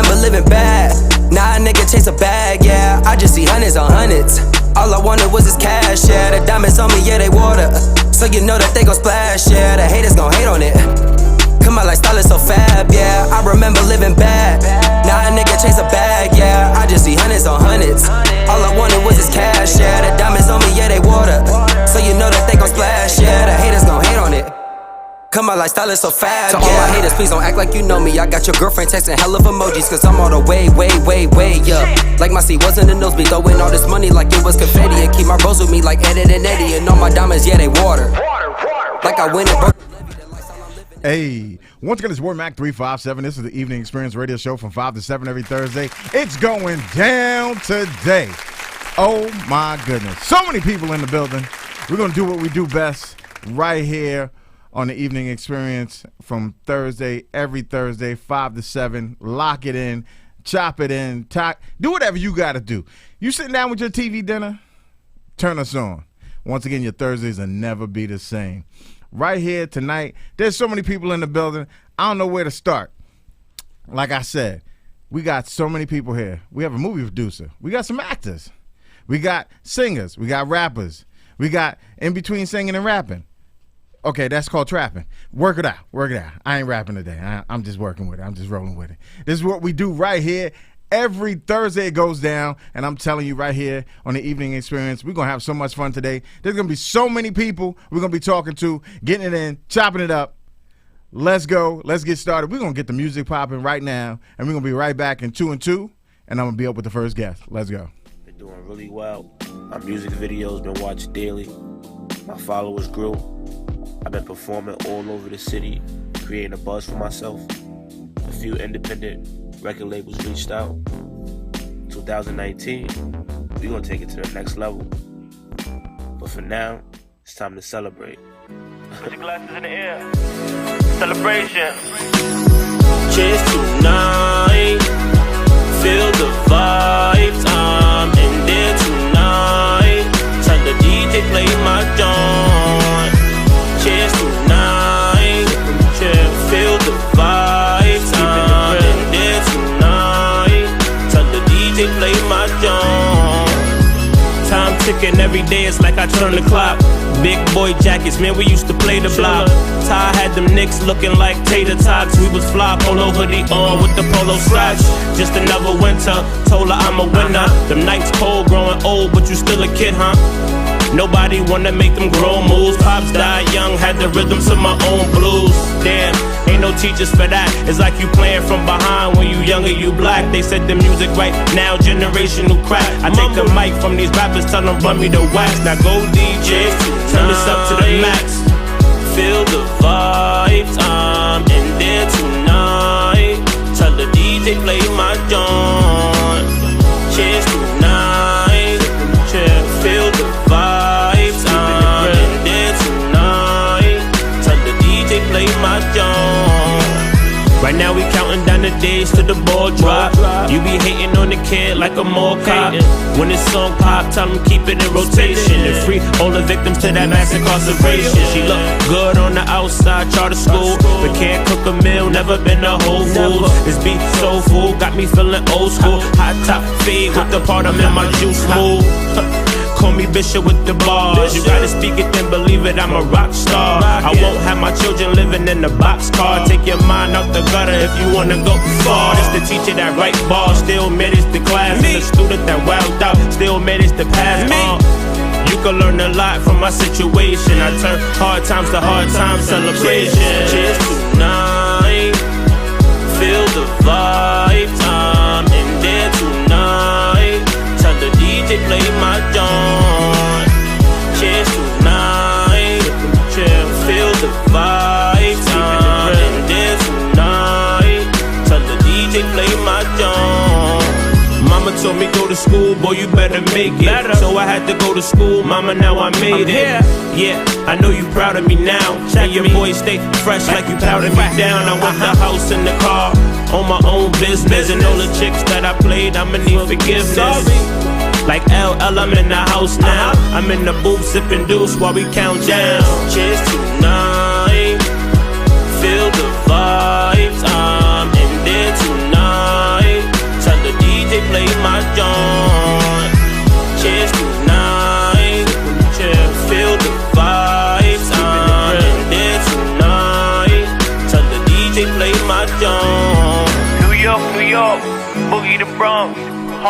remember living bad. Now a nigga chase a bag, yeah. I just see hundreds on hundreds. All I wanted was his cash, yeah. The diamonds on me, yeah, they water. So you know that they gon' splash, yeah. The haters gon' hate on it. Come on, like style is so fab, yeah. I remember living bad. Now a nigga chase a bag, yeah. I just see hundreds on hundreds. All I wanted was his cash, yeah. The diamonds on me, yeah, they water. So you know that they gon' splash, yeah. The haters gon' hate on it. Come on, like style is so fab, yeah. To all my haters, please don't act like you know me. I got your girlfriend texting hell of emojis, cause I'm all the way, yeah. Like my seat wasn't a nosebleed, throwing all this money like it was confetti. And keep my bros with me like Ed and Eddie. And all my diamonds, yeah, they water. Like I win it, bro. Hey, once again, it's Word Mac 357. This is the Evening Experience radio show from 5 to 7 every Thursday. It's going down today. Oh, my goodness. So many people in the building. We're going to do what we do best right here on the Evening Experience from Thursday, every Thursday, 5 to 7. Lock it in, chop it in, do whatever you got to do. You sitting down with your TV dinner? Turn us on. Once again, your Thursdays will never be the same. Right here tonight, there's so many people in the building, I don't know where to start. Like I said, we got so many people here. We have a movie producer. We got some actors. We got singers. We got rappers. We got in between singing and rapping. Okay, that's called trapping. Work it out. Work it out. I ain't rapping today. I'm just working with it. I'm just rolling with it. This is what we do right here. Every Thursday it goes down, and I'm telling you right here on the Evening Experience, we're going to have so much fun today. There's going to be so many people we're going to be talking to, getting it in, chopping it up. Let's go. Let's get started. We're going to get the music popping right now, and we're going to be right back in 2 and 2, and I'm going to be up with the first guest. Let's go. Been doing really well. My music videos been watched daily. My followers grew. I've been performing all over the city, creating a buzz for myself. A few independent record labels reached out. 2019, we're gonna take it to the next level. But for now, it's time to celebrate. Put your glasses in the air. Celebration. Cheers tonight. Feel the vibes. I'm in there tonight. Tell the DJ play my joint. Cheers tonight. Feel the vibes. I'm in there tonight. Tell the DJ play my joint. Time ticking every day, it's like I turn the clock. Big boy jackets, man, we used to play the block. Ty had them Knicks looking like tater tots. We was fly, polo hoodie on with the polo socks. Just another winter, told her I'm a winner. Them nights cold, growing old, but you still a kid, huh? Nobody wanna make them grown moves. Pops died young, had the rhythm to my own blues. Damn, ain't no teachers for that. It's like you playing from behind when you younger, you black. They said the music right now, generational crack. I take the mic from these rappers, tell them run me the wax. Now go DJ, turn this up to the max. Feel the vibes, I'm in there tonight. Tell the DJ play my joint. Cheers tonight. Feel the vibes, I'm in there tonight. Tell the DJ play my joint. Right now we counting down the days to the ball drop. You be hating on the kid like a mall cop. When this song pop, tell them keep it in rotation. And free all the victims to that mass incarceration. She look good on the outside, charter school, but can't cook a meal, never been a Whole Foods. This beat so full, got me feeling old school. Hot top fade with the part I'm in my juice mood. Call me Bishop with the bars. You gotta speak it, then believe it, I'm a rock star. I won't have my children living in the boxcar. Take your mind out the gutter if you wanna go far. It's the teacher that write bars, still managed the class. And the student that wowed out, still managed to pass on. You can learn a lot from my situation. I turn hard times to hard times celebration. Cheers tonight. Feel the vibes, I'm in there tonight. Tell the DJ play my joint. Cheers tonight. Feel the vibes, I'm in there tonight. Tell the DJ play my joint. Mama told me go to school, boy, you better make it. So I had to go to school, mama, now I made it. Yeah, I know you proud of me now. And your voice stay fresh like you powdered me down. I want the house and the car, on my own business. And all the chicks that I played, I'ma need forgiveness. Like LL, I'm in the house now. I'm in the booth sipping deuce while we count down. Cheers tonight. Feel the vibes, I'm in there tonight.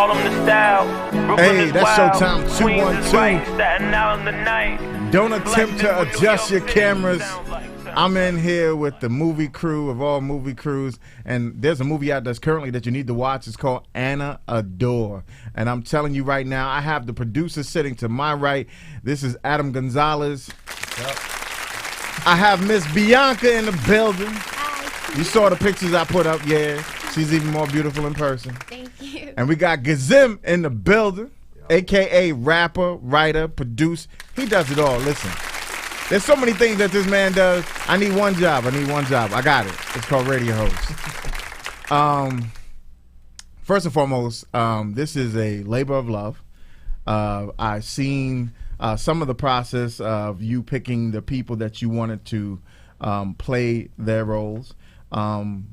Harlem the style. Brooklyn Hey, is that's wild. Showtime Queens is 212. right. Staten Island the night. Don't attempt to London, New adjust your York City, cameras. sounds like I'm in here with the movie crew of all movie crews, and there's a movie out that's currently that you need to watch. It's called Anna Adore, and I'm telling you right now, I have the producer sitting to my right. This is Adam Gonzalez. I have Miss Bianca in the building. You saw the pictures I put up, yeah. She's even more beautiful in person. Thank you. And we got Gazim in the building, a.k.a. rapper, writer, producer. He does it all. Listen. There's so many things that this man does. I need one job. I got it. It's called radio host. First and foremost, this is a labor of love. I've seen some of the process of you picking the people that you wanted to play their roles. And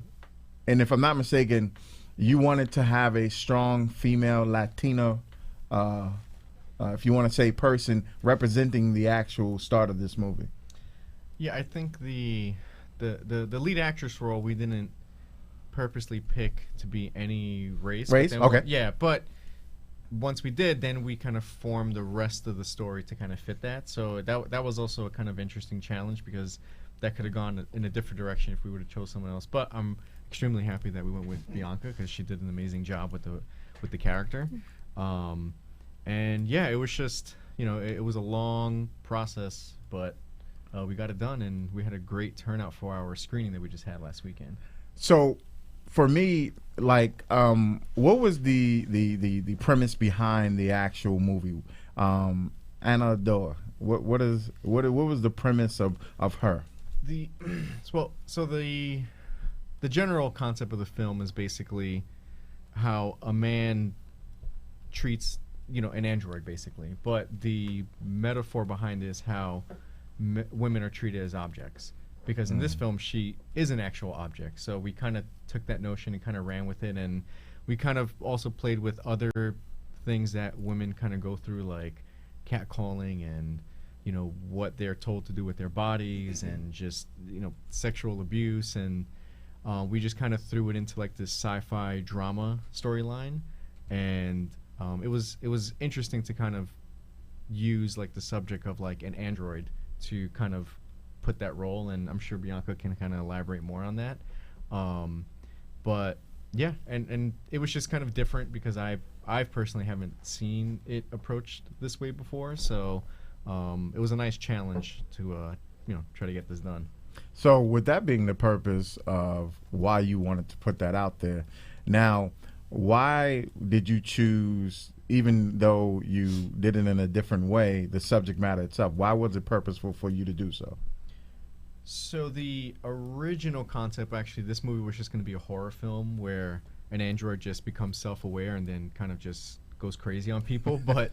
if I'm not mistaken, you wanted to have a strong female Latino if you want to say person representing the actual start of this movie. Yeah, I think the lead actress role we didn't purposely pick to be any race. Race? Okay. Yeah, but once we did, then we kind of formed the rest of the story to kind of fit that. So that was also a kind of interesting challenge because that could have gone in a different direction if we would have chose someone else. But I'm extremely happy that we went with Bianca because she did an amazing job with the character. And yeah, it was just, it was a long process, but we got it done, and we had a great turnout for our screening that we just had last weekend. So, for me, like, what was the premise behind the actual movie, Anna Adore? What was the premise of her? The general concept of the film is basically how a man treats an android, basically, but the metaphor behind it is how women are treated as objects, because in this film she is an actual object. So we kind of took that notion and kind of ran with it, and we kind of also played with other things that women kind of go through, like catcalling and what they're told to do with their bodies, and just sexual abuse, and we just kind of threw it into like this sci-fi drama storyline. And it was interesting to kind of use like the subject of like an android to kind of put that role, and I'm sure Bianca can kind of elaborate more on that. But yeah, and it was just kind of different because I personally haven't seen it approached this way before, so it was a nice challenge to try to get this done. So with that being the purpose of why you wanted to put that out there, now why did you choose, even though you did it in a different way, the subject matter itself? Why was it purposeful for you to do so? So the original concept, actually, this movie was just going to be a horror film where an android just becomes self-aware and then kind of just goes crazy on people. But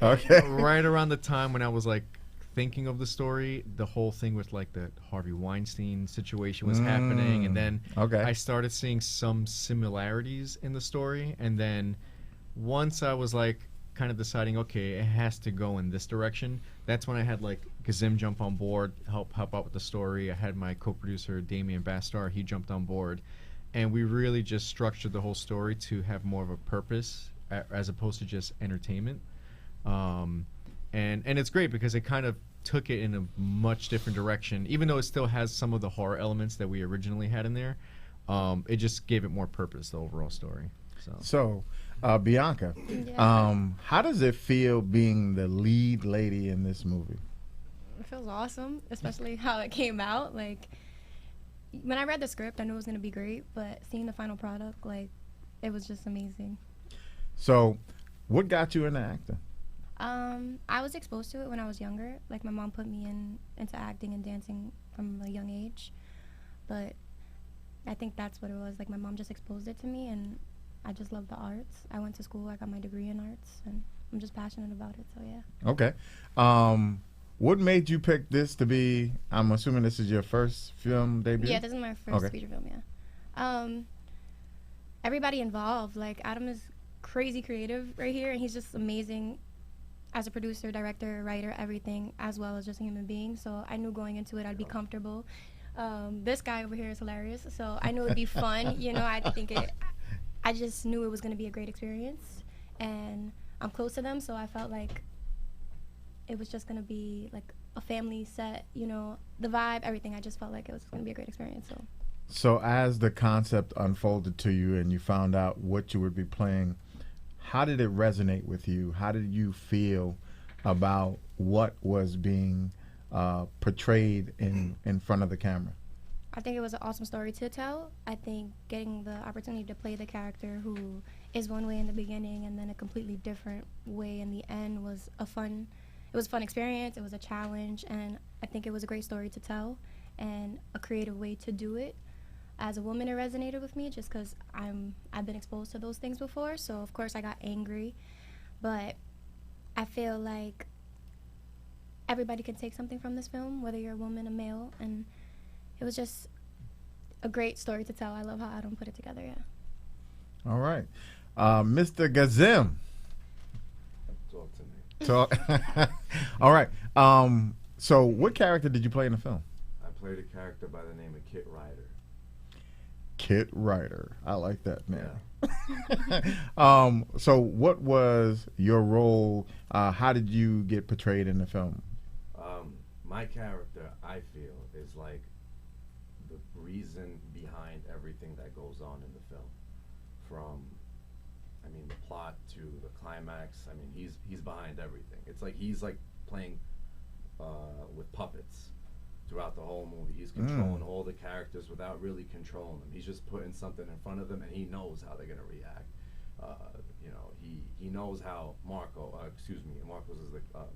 Okay. right around the time when I was like thinking of the story, the whole thing with like the Harvey Weinstein situation was happening, and then I started seeing some similarities in the story, and then once I was like kind of deciding, okay, it has to go in this direction, that's when I had like Gazim jump on board, help out with the story. I had my co-producer Damian Bastar, he jumped on board, and we really just structured the whole story to have more of a purpose as opposed to just entertainment. And it's great because it kind of took it in a much different direction, even though it still has some of the horror elements that we originally had in there. It just gave it more purpose, the overall story. So Bianca, how does it feel being the lead lady in this movie? It feels awesome, especially how it came out. Like, when I read the script, I knew it was going to be great, but seeing the final product, like, it was just amazing. So what got you into acting? I was exposed to it when I was younger. Like, my mom put me into acting and dancing from a young age. But I think that's what it was. Like, my mom just exposed it to me, and I just love the arts. I went to school. I got my degree in arts, and I'm just passionate about it, so yeah. Okay. What made you pick this to be, I'm assuming this is your first film debut? Yeah, this is my first feature film, yeah. Everybody involved, like, Adam is crazy creative right here, and he's just amazing as a producer, director, writer, everything, as well as just a human being. So I knew going into it I'd be comfortable. This guy over here is hilarious, so I knew it'd be fun. I I just knew it was going to be a great experience, and I'm close to them, so I felt like it was just going to be like a family set, you know, the vibe, everything. I just felt like it was going to be a great experience. So as the concept unfolded to you and you found out what you would be playing, how did it resonate with you? How did you feel about what was being portrayed in front of the camera? I think it was an awesome story to tell. I think getting the opportunity to play the character who is one way in the beginning and then a completely different way in the end was a fun experience. It was a challenge, and I think it was a great story to tell and a creative way to do it. As a woman, it resonated with me just because I've been exposed to those things before, so of course I got angry, but I feel like everybody can take something from this film, whether you're a woman, a male, and it was just a great story to tell. I love how Adam put it together, yeah. All right. Mr. Gazim. Talk to me. Talk. All right. So what character did you play in the film? I played a character by the name of Kit Ryder. Kit Ryder. I like that, man. Yeah. So what was your role? How did you get portrayed in the film? My character, I feel, is like the reason behind everything that goes on in the film. From, I mean, the plot to the climax. I mean, he's behind everything. It's like he's like playing with puppets throughout the whole movie. He's controlling all the characters without really controlling them. He's just putting something in front of them, and he knows how they're gonna react. You know, he knows how Marcos is the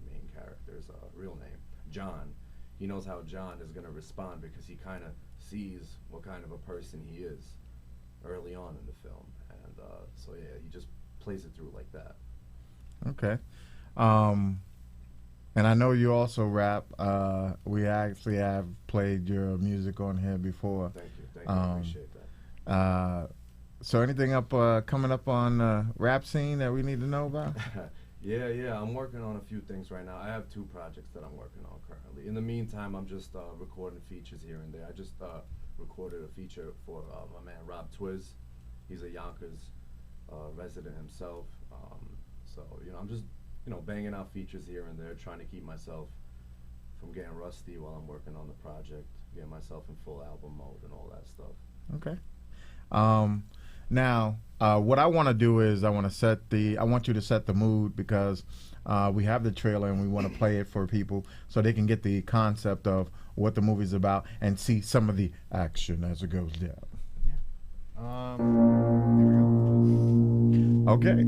main character's real name, John. He knows how John is gonna respond because he kind of sees what kind of a person he is early on in the film, and so yeah, he just plays it through like that. Okay. And I know you also rap. We actually have played your music on here before. Thank you, I appreciate that. So anything coming up on the rap scene that we need to know about? Yeah, I'm working on a few things right now. I have 2 projects that I'm working on currently. In the meantime, I'm just recording features here and there. I just recorded a feature for my man Rob Twiz. He's a Yonkers resident himself. So, you know, I'm just, you know, banging out features here and there, trying to keep myself from getting rusty while I'm working on the project, getting myself in full album mode and all that stuff. Okay. Now, what I want to do is I want you to set the mood because we have the trailer and we want to play it for people so they can get the concept of what the movie's about and see some of the action as it goes down. Yeah. Here we go. Okay.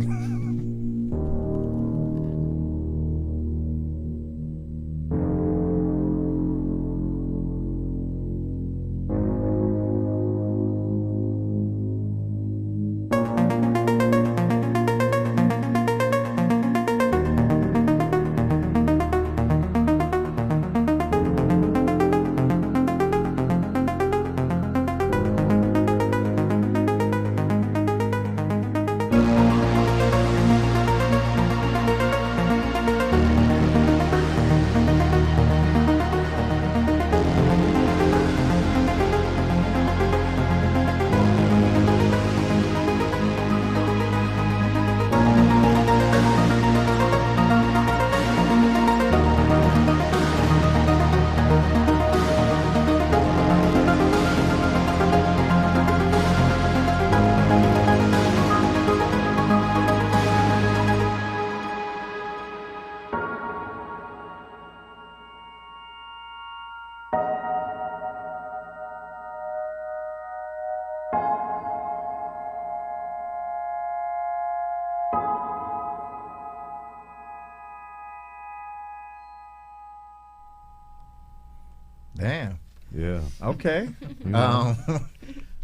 Damn. Yeah. Okay.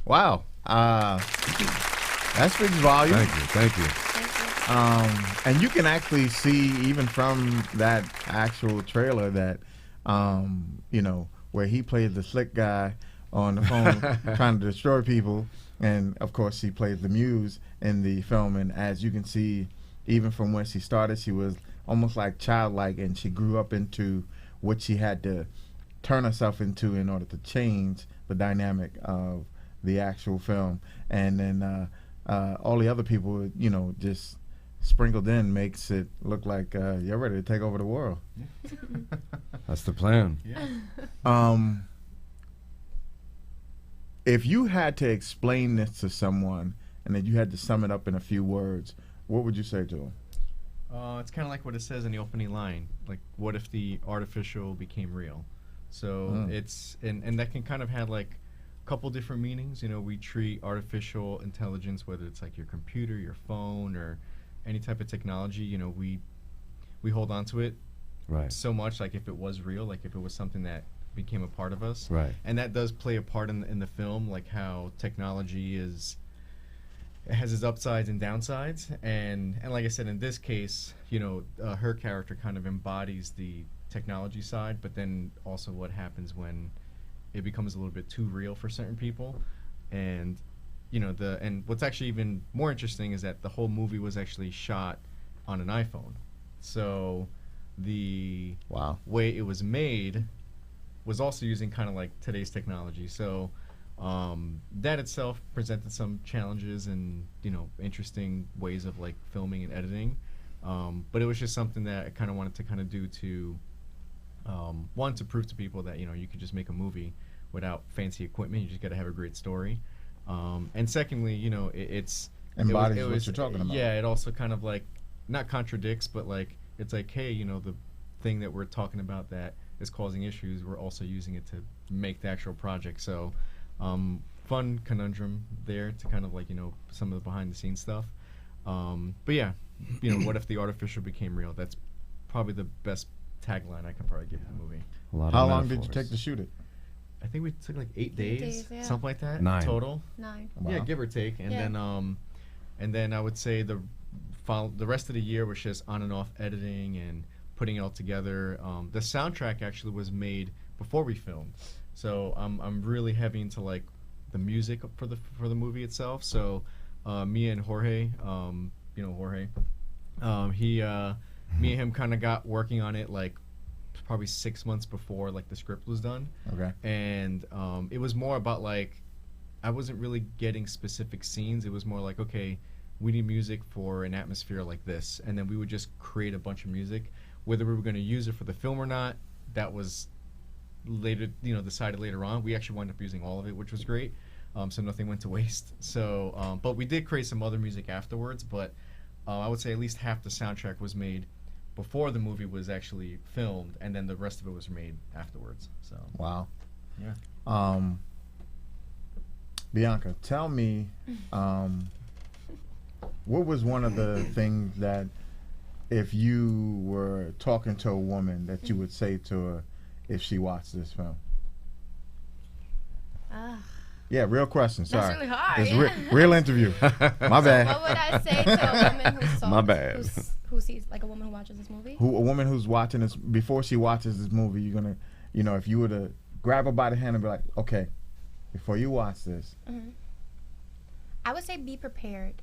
Wow. That speaks volume. Thank you. And you can actually see even from that actual trailer that, you know, where he plays the slick guy on the phone trying to destroy people. And, of course, he plays the muse in the film. And as you can see, even from when she started, she was almost like childlike, and she grew up into what she had to turn herself into in order to change the dynamic of the actual film. And then all the other people, you know, just sprinkled in makes it look like you're ready to take over the world. That's the plan. If you had to explain this to someone and then you had to sum it up in a few words, what would you say to them? It's kind of like what it says in the opening line. Like, what if the artificial became real? So it's and that can kind of have like a couple different meanings. You know, we treat artificial intelligence, whether it's like your computer, your phone, or any type of technology. You know, we hold on to it Right. so much. Like if it was real, like if it was something that became a part of us. Right. And that does play a part in the film, like how technology it has its upsides and downsides, and like I said, in this case, you know, her character kind of embodies the technology side, but then also what happens when it becomes a little bit too real for certain people. And you know, and what's actually even more interesting is that the whole movie was actually shot on an iPhone, so the way it was made was also using kind of like today's technology. So that itself presented some challenges and, you know, interesting ways of like filming and editing. But it was just something that I kind of wanted to kind of do to, one, to prove to people that, you know, you could just make a movie without fancy equipment. You just got to have a great story. And secondly, you know, Embodies what you're talking about. Yeah, it also kind of like, not contradicts, but like, it's like, hey, you know, the thing that we're talking about that is causing issues, we're also using it to make the actual project. So fun conundrum there to kind of like, you know, some of the behind the scenes stuff. But yeah, you know, what if the artificial became real? That's probably the best tagline I can probably give the movie. A lot of How long did you metaphors. take to shoot it? I think we took like 8 days, yeah. something like that. 9. Total. 9. Wow. Yeah, give or take. And Yeah. then I would say the rest of the year was just on and off editing and putting it all together. The soundtrack actually was made before we filmed, so I'm really heavy into like the music for the movie itself. So me and Jorge, you know Jorge, me and him kind of got working on it like probably 6 months before like the script was done. Okay. And it was more about like, I wasn't really getting specific scenes. It was more like, okay, we need music for an atmosphere like this, and then we would just create a bunch of music. Whether we were going to use it for the film or not, that was later, you know, decided later on. We actually wound up using all of it, which was great. So nothing went to waste. So, but we did create some other music afterwards. But I would say at least half the soundtrack was made before the movie was actually filmed, and then the rest of it was made afterwards. So Wow. yeah. Bianca, tell me, what was one of the things that if you were talking to a woman that you would say to her if she watched this film? Yeah, real question. Sorry. That's really hard. It's Yeah. real interview. My bad. What would I say to a woman who saw My bad. who sees, like a woman who watches this movie? A woman who's watching this, before she watches this movie, you're gonna, you know, if you were to grab her by the hand and be like, okay, before you watch this, I would say be prepared.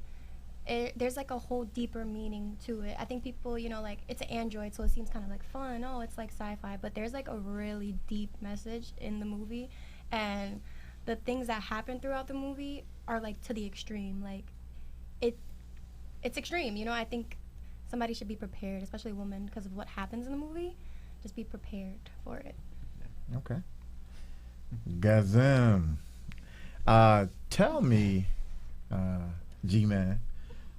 There's like a whole deeper meaning to it. I think people, you know, like it's an Android, so it seems kind of like fun. Oh, it's like sci-fi, but there's like a really deep message in the movie, and the things that happen throughout the movie are like to the extreme. Like it's extreme. You know, I think somebody should be prepared, especially a woman, because of what happens in the movie. Just be prepared for it. okay. Gazem. Tell me, G-Man,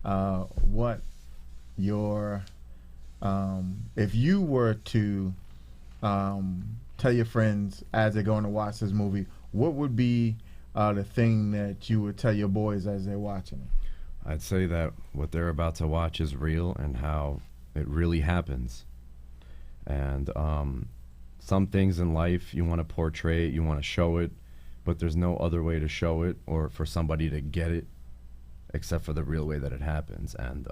what your, if you were to tell your friends as they're going to watch this movie, what would be the thing that you would tell your boys as they're watching it? I'd say that what they're about to watch is real and how it really happens. And some things in life you want to portray it, you want to show it, but there's no other way to show it or for somebody to get it except for the real way that it happens. And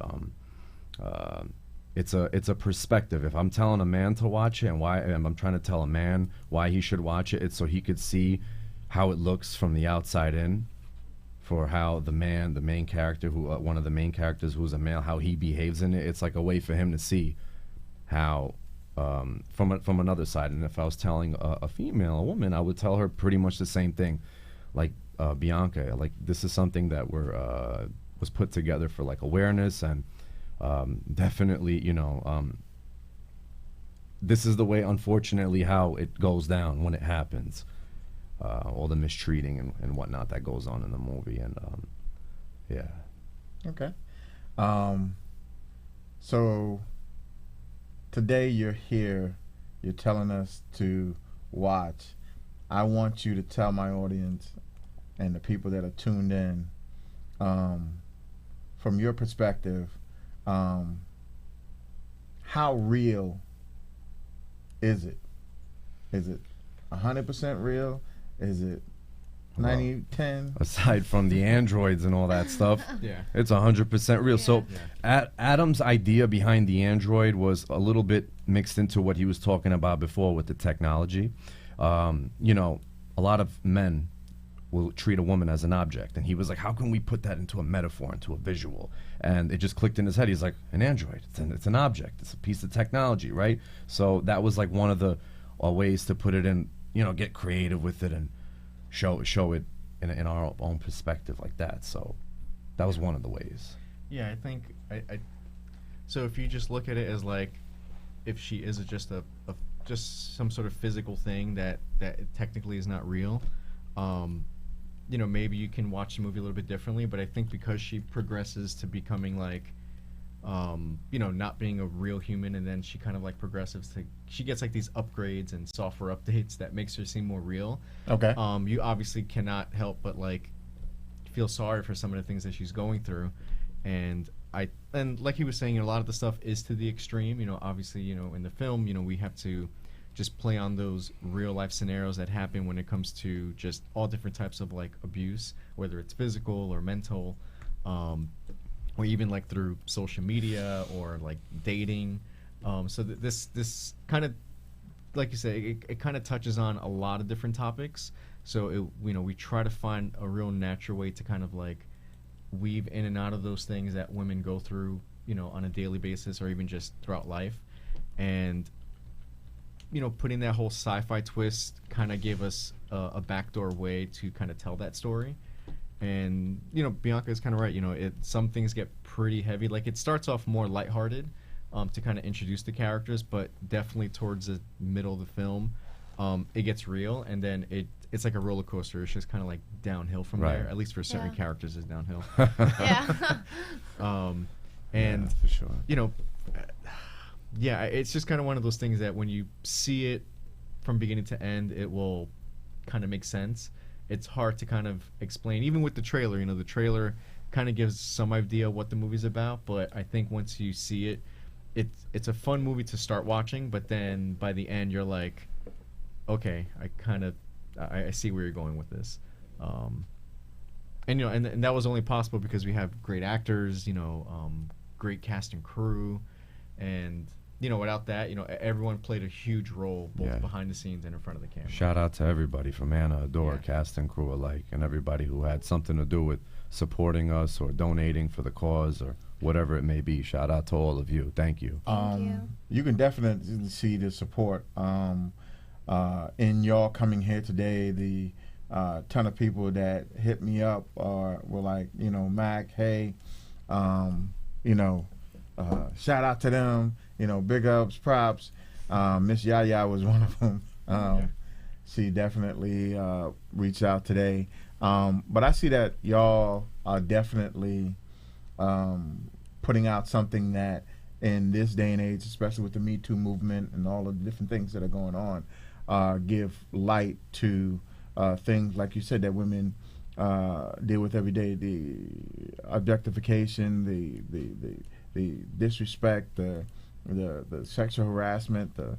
it's a perspective. If I'm telling a man to watch it, and I'm trying to tell a man why he should watch it, it's so he could see how it looks from the outside in, for how the main character, who one of the main characters who's a male, how he behaves in it. It's like a way for him to see how from another side. And if I was telling a female, a woman, I would tell her pretty much the same thing, like Bianca. Like, this is something that we're was put together for like awareness and definitely, this is the way, unfortunately, how it goes down when it happens. All the mistreating and whatnot that goes on in the movie, and yeah. Okay. So today you're here, you're telling us to watch. I want you to tell my audience and the people that are tuned in, from your perspective, how real is it? Is it 100% real? Is it 90, 10? Aside from the androids and all that stuff, Yeah. it's 100% real. So Adam's idea behind the android was a little bit mixed into what he was talking about before with the technology. A lot of men will treat a woman as an object, and he was like, how can we put that into a metaphor, into a visual? And it just clicked in his head. He's like, an android, it's an object, it's a piece of technology, right? So that was like one of the ways to put it in, get creative with it and show it in our own perspective like that. So that was one of the ways. Yeah, I think so if you just look at it as like, if she is just just some sort of physical thing that technically is not real, maybe you can watch the movie a little bit differently. But I think because she progresses to becoming like, not being a real human, and then she kind of like progresses to, she gets like these upgrades and software updates that makes her seem more real. Okay. You obviously cannot help but like feel sorry for some of the things that she's going through, and like he was saying, a lot of the stuff is to the extreme. Obviously, in the film, we have to just play on those real life scenarios that happen when it comes to just all different types of like abuse, whether it's physical or mental, or even like through social media or like dating. So this kind of, like you say, it kind of touches on a lot of different topics. So we try to find a real natural way to kind of like weave in and out of those things that women go through, on a daily basis or even just throughout life. And putting that whole sci-fi twist kind of gave us a backdoor way to kind of tell that story. And Bianca is kind of right. Some things get pretty heavy. Like, it starts off more lighthearted to kind of introduce the characters, but definitely towards the middle of the film, it gets real, and then it's like a roller coaster. It's just kind of like downhill from there. At least for certain characters, it's downhill. And for sure. It's just kind of one of those things that when you see it from beginning to end, it will kind of make sense. It's hard to kind of explain, even with the trailer. The trailer kind of gives some idea what the movie's about, but I think once you see it, it's a fun movie to start watching, but then by the end, you're like, okay, I see where you're going with this. And that was only possible because we have great actors, great cast and crew, and without that, everyone played a huge role both behind the scenes and in front of the camera. Shout out to everybody from Anna Adore, cast and crew alike, and everybody who had something to do with supporting us or donating for the cause or whatever it may be. Shout out to all of you. Thank you. Thank you. You can definitely see the support in y'all coming here today. The ton of people that hit me up were like, Mac, hey, shout out to them, big ups, props. Miss Yaya was one of them. She definitely reached out today. But I see that y'all are definitely putting out something that in this day and age, especially with the Me Too movement and all of the different things that are going on, give light to things, like you said, that women deal with every day: the objectification, the disrespect, the sexual harassment, the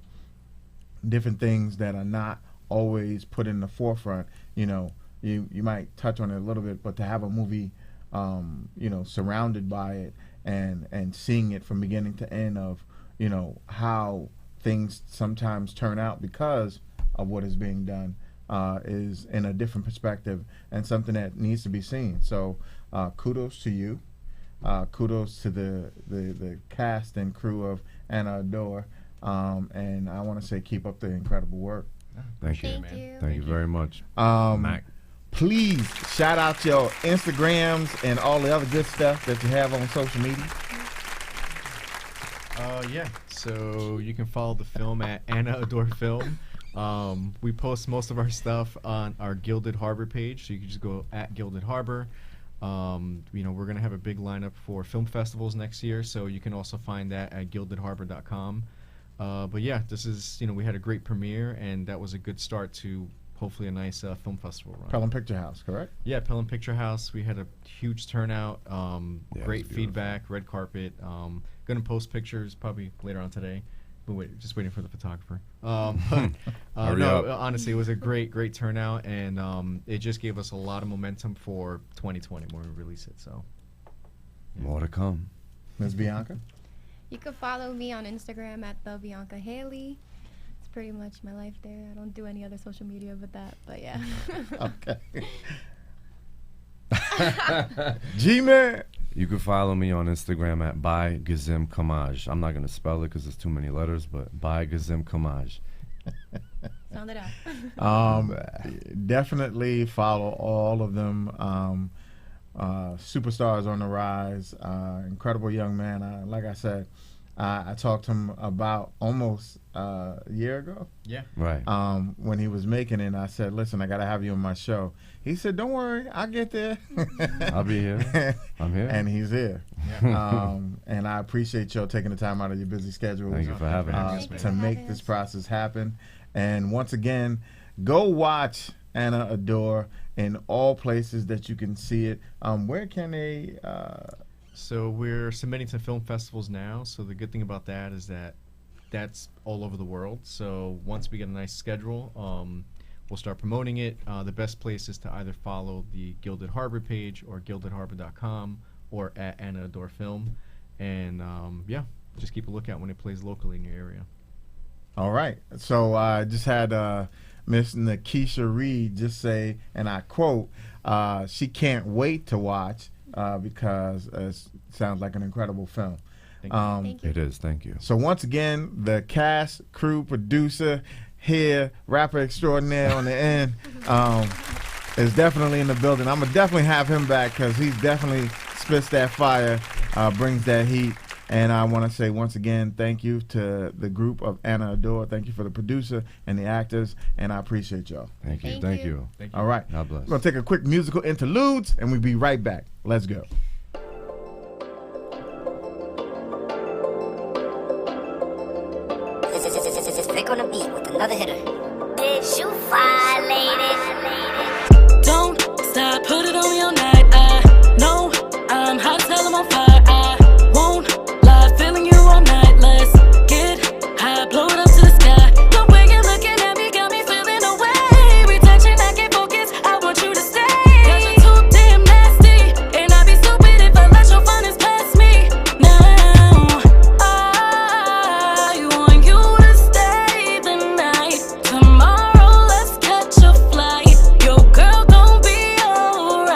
different things that are not always put in the forefront. You might touch on it a little bit, but to have a movie, surrounded by it and seeing it from beginning to end of, how things sometimes turn out because of what is being done, is in a different perspective and something that needs to be seen. So kudos to you. Kudos to the cast and crew of Anna Adore. And I want to say keep up the incredible work. Thank you. Thank you. Thank you very much. Mac. please shout out your Instagrams and all the other good stuff that you have on social media. Yeah. So you can follow the film at Anna Adore Film. We post most of our stuff on our Gilded Harbor page, so you can just go at Gilded Harbor. We're gonna have a big lineup for film festivals next year, so you can also find that at gildedharbor.com. But yeah, this is we had a great premiere, and that was a good start to hopefully a nice film festival run. Pelham Picture House, correct? Yeah, Pelham Picture House. We had a huge turnout, it great was feedback, red carpet. Gonna post pictures probably later on today. But just waiting for the photographer. Hurry No, up. honestly, it was a great turnout, and it just gave us a lot of momentum for 2020 when we release it. So More to come. Ms. Bianca? You can follow me on Instagram at the Bianca Haley. It's pretty much my life there. I don't do any other social media but that, but yeah. Okay. G-Man? You can follow me on Instagram at by Gazim Kamaj. I'm not gonna spell it because there's too many letters, but by Gazim Kamaj. Sound it out. Definitely follow all of them. Superstars on the rise. Incredible young man. Like I said, I talked to him about almost a year ago. yeah, Right. When he was making it, I said, listen, I got to have you on my show. He said, don't worry, I'll get there. I'll be here. I'm here. And he's here. And I appreciate y'all taking the time out of your busy schedule Thank you for having me. Thank you to for make having this us. process happen. And once again, go watch Anna Adore in all places that you can see it. Where can they... So we're submitting to film festivals now. So the good thing about that is that that's all over the world. So once we get a nice schedule, we'll start promoting it. The best place is to either follow the Gilded Harbor page or gildedharbor.com or at Anna Adore Film. And yeah, just keep a lookout when it plays locally in your area. All right. So I just had Miss Nakisha Reed just say, and I quote, she can't wait to watch because it sounds like an incredible film. Thank you. Thank you. It is. Thank you. So once again, the cast, crew, producer here, rapper extraordinaire on the end, is definitely in the building. I'm going to definitely have him back because he's definitely spits that fire, brings that heat. And I want to say once again, thank you to the group of Anna Adore. Thank you for the producer and the actors, and I appreciate y'all. Thank you. Thank Thank you. you. Thank you. All right. God bless. We're going to take a quick musical interludes, and we'll be right back. Let's go. Stick on the beat with another hitter. Did you violate Don't stop, put it on your night. I know I'm hot, tell 'em I'm fire. I won't lie, feeling you all night. Let's get high, blow it up to the sky. The way you're looking at me got me feeling away. We touching, I can't focus, I want you to stay. 'Cause you're too damn nasty, and I'd be stupid if I let your funness pass me. Now, I want you to stay the night. Tomorrow, let's catch a flight. Your girl gon' be alright.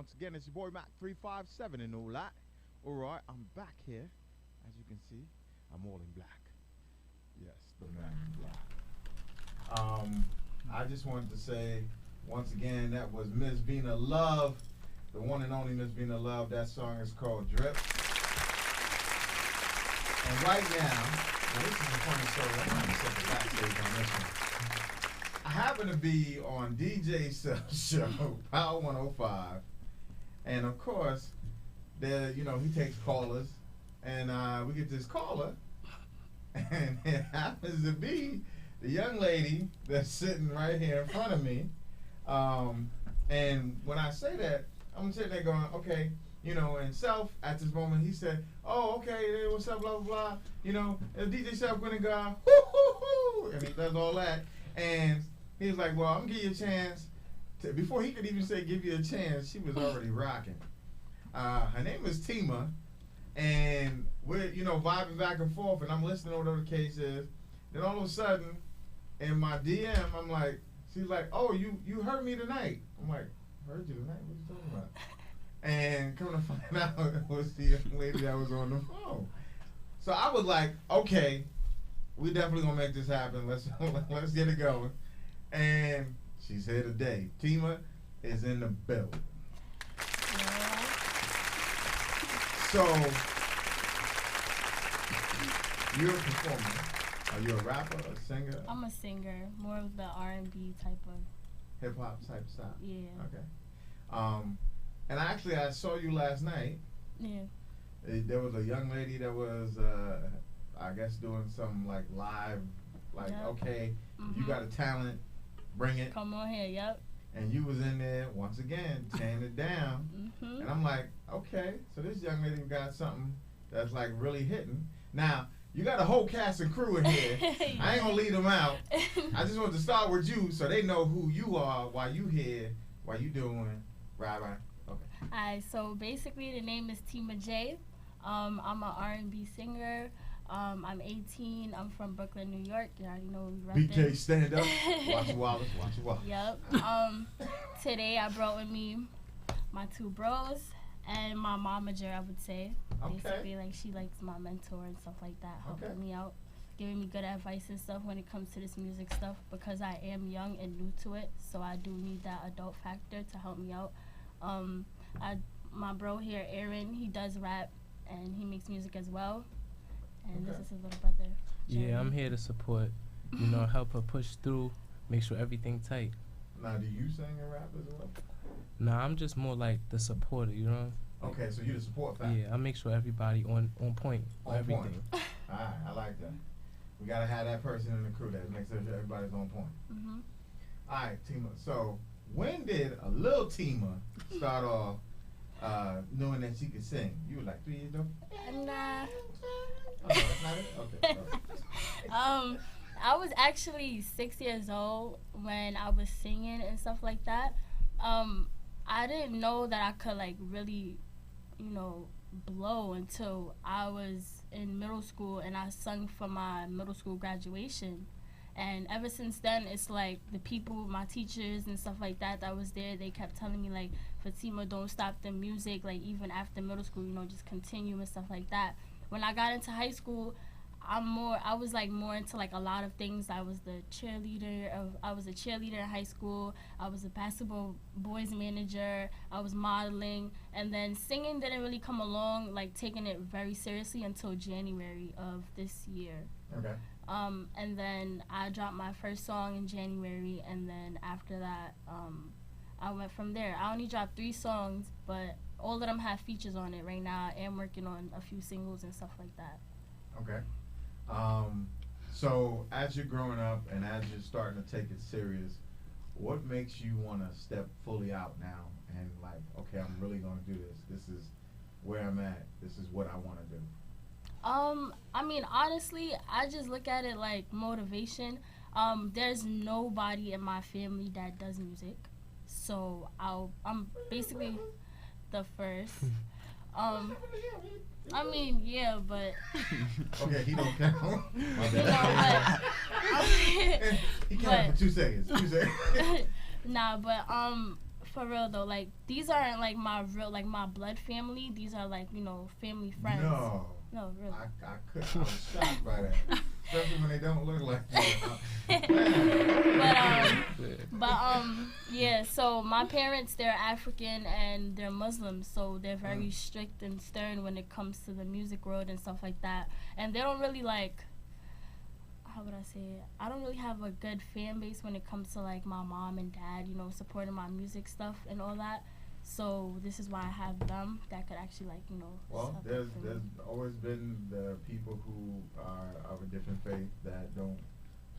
Once again, it's your boy Mac 357 and all that. All right, I'm back here. As you can see, I'm all in black. Yes, the Mac in black. I just wanted to say, once again, that was Miss Vina Love, the one and only Miss Vina Love. That song is called Drip. And right now this is a funny story. I'm going to set the backstage on this one. I happen to be on DJ Cell's show, Power 105, and of course, there, you know, he takes callers, and we get this caller, and it happens to be the young lady that's sitting right here in front of me. And when I say that, I'm sitting there going, okay, you know, and Self at this moment he said, "Oh, okay, hey, what's up, blah blah blah." You know, and DJ Self went and go, "Whoo hoo hoo," and he does all that, and he was like, "Well, I'm gonna give you a chance." Before he could even say "give you a chance," she was already rocking. Her name is Tima, and we're, you know, vibing back and forth, and I'm listening to whatever the case is. Then all of a sudden, in my DM, I'm like, she's like, "Oh, you heard me tonight." I'm like, "Heard you tonight? What you talking about?" And come to find out, it was the young lady that was on the phone. So I was like, okay, we definitely gonna make this happen. Let's get it going. And she's here today. Tima is in the building. So you're a performer. Are you a rapper, a singer? I'm a singer, more of the R&B type of hip hop type stuff. Yeah. Okay. And actually, I saw you last night. Yeah. There was a young lady that was, I guess, doing some like live, like, yep. Okay, if you got a talent, bring it. Come on here, yep. And you was in there once again, tearing it down. Mm-hmm. And I'm like, okay, so this young lady got something that's like really hitting. Now, you got a whole cast and crew in here. Yeah. I ain't gonna leave them out. I just want to start with you so they know who you are, why you here, why you doing, right. Okay. Alright, so basically the name is Tima J. I'm an R&B singer. I'm 18. I'm from Brooklyn, New York. You already know we repping. BK, stand up. Watch your Wallace. Watch your Wallace. Yep. Today I brought with me my two bros and my momager, I would say. Okay. Basically, like, she likes my mentor and stuff like that, helping me out, giving me good advice and stuff when it comes to this music stuff, because I am young and new to it, so I do need that adult factor to help me out. My bro here, Aaron, he does rap and he makes music as well. And this is his little brother, Jeremy. Yeah, I'm here to support, you know, help her push through, make sure everything tight. Now, do you sing and rap as well? Nah, I'm just more like the supporter, you know? Okay, so you're the support factor. Yeah, I make sure everybody on point for everything. Alright, I like that. We gotta have that person in the crew that makes sure everybody's on point. Mm-hmm. Alright, Tima. So, when did a little Tima start off knowing that she could sing? You were like 3 years old? Nah. Oh, that's not it? Okay. I was actually 6 years old when I was singing and stuff like that. I didn't know that I could, like, really, you know, blow until I was in middle school and I sung for my middle school graduation. And ever since then, it's like the people, my teachers and stuff like that was there, they kept telling me, like, Fatima, don't stop the music, like, even after middle school, you know, just continue and stuff like that. When I got into high school, I was like more into like a lot of things. I was a cheerleader in high school. I was a basketball boys manager. I was modeling, and then singing didn't really come along, like taking it very seriously, until January of this year. Okay. And then I dropped my first song in January, and then after that, I went from there. I only dropped 3 songs, but all of them have features on it right now. I am working on a few singles and stuff like that. Okay. So as you're growing up and as you're starting to take it serious, what makes you want to step fully out now and like, okay, I'm really going to do this. This is where I'm at. This is what I want to do. I mean, honestly, I just look at it like motivation. There's nobody in my family that does music, so I'm basically the first. I mean, yeah, but okay, he don't count. My bad. He counted for 2 seconds. 2 seconds. Nah, but For real though, like these aren't like my real, like my blood family. These are like, you know, family friends. No. No, really. I was shocked by that. Especially when they don't look like that. Yeah, so my parents, they're African and they're Muslim, so they're very strict and stern when it comes to the music world and stuff like that. And they don't really like, how would I say it? I don't really have a good fan base when it comes to like my mom and dad, you know, supporting my music stuff and all that. So this is why I have them that could actually like, you know. Well, there's always been the people who are of a different faith that don't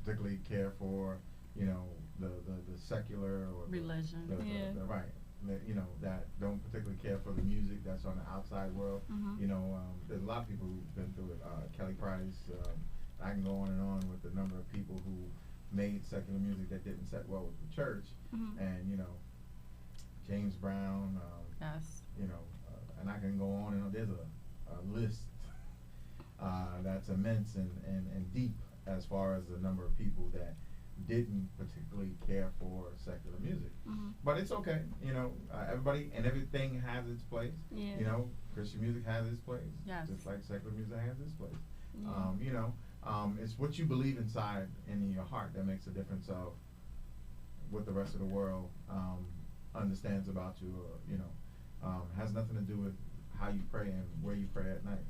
particularly care for, you know, the secular or religion. The right. You know, that don't particularly care for the music that's on the outside world. You know, there's a lot of people who've been through it. Kelly Price. I can go on and on with the number of people who made secular music that didn't set well with the church, and you know. James Brown, yes. You know, and I can go on and on. There's a list that's immense and deep as far as the number of people that didn't particularly care for secular music. But it's okay, you know, everybody and everything has its place. Yeah. You know, Christian music has its place, yes. Just like secular music has its place. Yeah. You know, it's what you believe inside and in your heart that makes a difference of what the rest of the world understands about you, or you know, has nothing to do with how you pray and where you pray at night.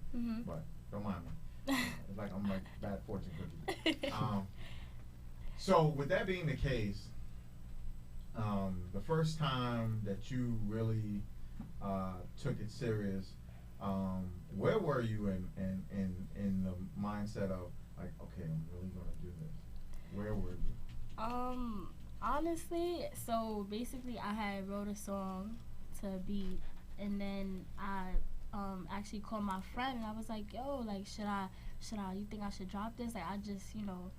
But don't mind me. It's like I'm like bad fortune cookie. So with that being the case, the first time that you really took it serious, where were you in the mindset of like, okay, I'm really gonna do this? Where were you? Honestly, so basically I had wrote a song to beat, and then I actually called my friend and I was like, yo, like should I you think I should drop this? Like I just, you know,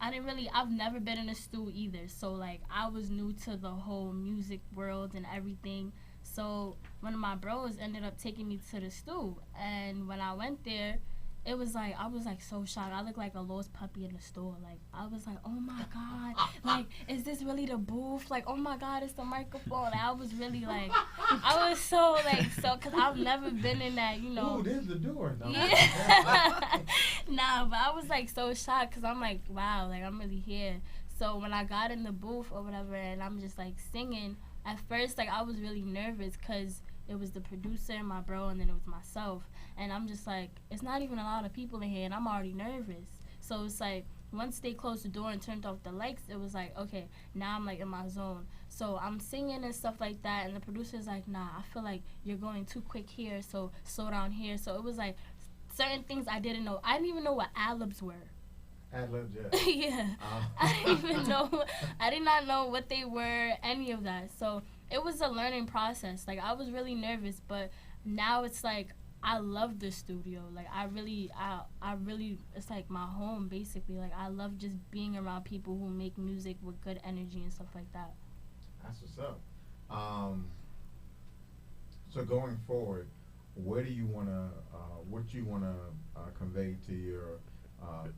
I've never been in a stew either, so like I was new to the whole music world and everything. So one of my bros ended up taking me to the stew, and when I went there, it was like, I was like so shocked. I looked like a lost puppy in the store. Like, I was like, oh my God, like, is this really the booth? Like, oh my God, it's the microphone. Like, I was really like, I was so like, cause I've never been in that, you know. Ooh, there's the door. No. Yeah. Nah, but I was like so shocked, cause I'm like, wow, like I'm really here. So when I got in the booth or whatever, and I'm just like singing, at first, like I was really nervous, cause it was the producer, my bro, and then it was myself. And I'm just like, it's not even a lot of people in here, and I'm already nervous. So it's like, once they closed the door and turned off the lights, it was like, okay, now I'm like in my zone. So I'm singing and stuff like that, and the producer's like, nah, I feel like you're going too quick here, so slow down here. So it was like certain things I didn't know. I didn't even know what ad-libs were. Ad-libs, yeah. Yeah. I didn't even know. I did not know what they were, any of that. So it was a learning process. Like, I was really nervous, but now it's like, I love the studio. Like, I really, it's like my home, basically. Like, I love just being around people who make music with good energy and stuff like that. That's what's up. So going forward, where do you want to, what you want to convey to your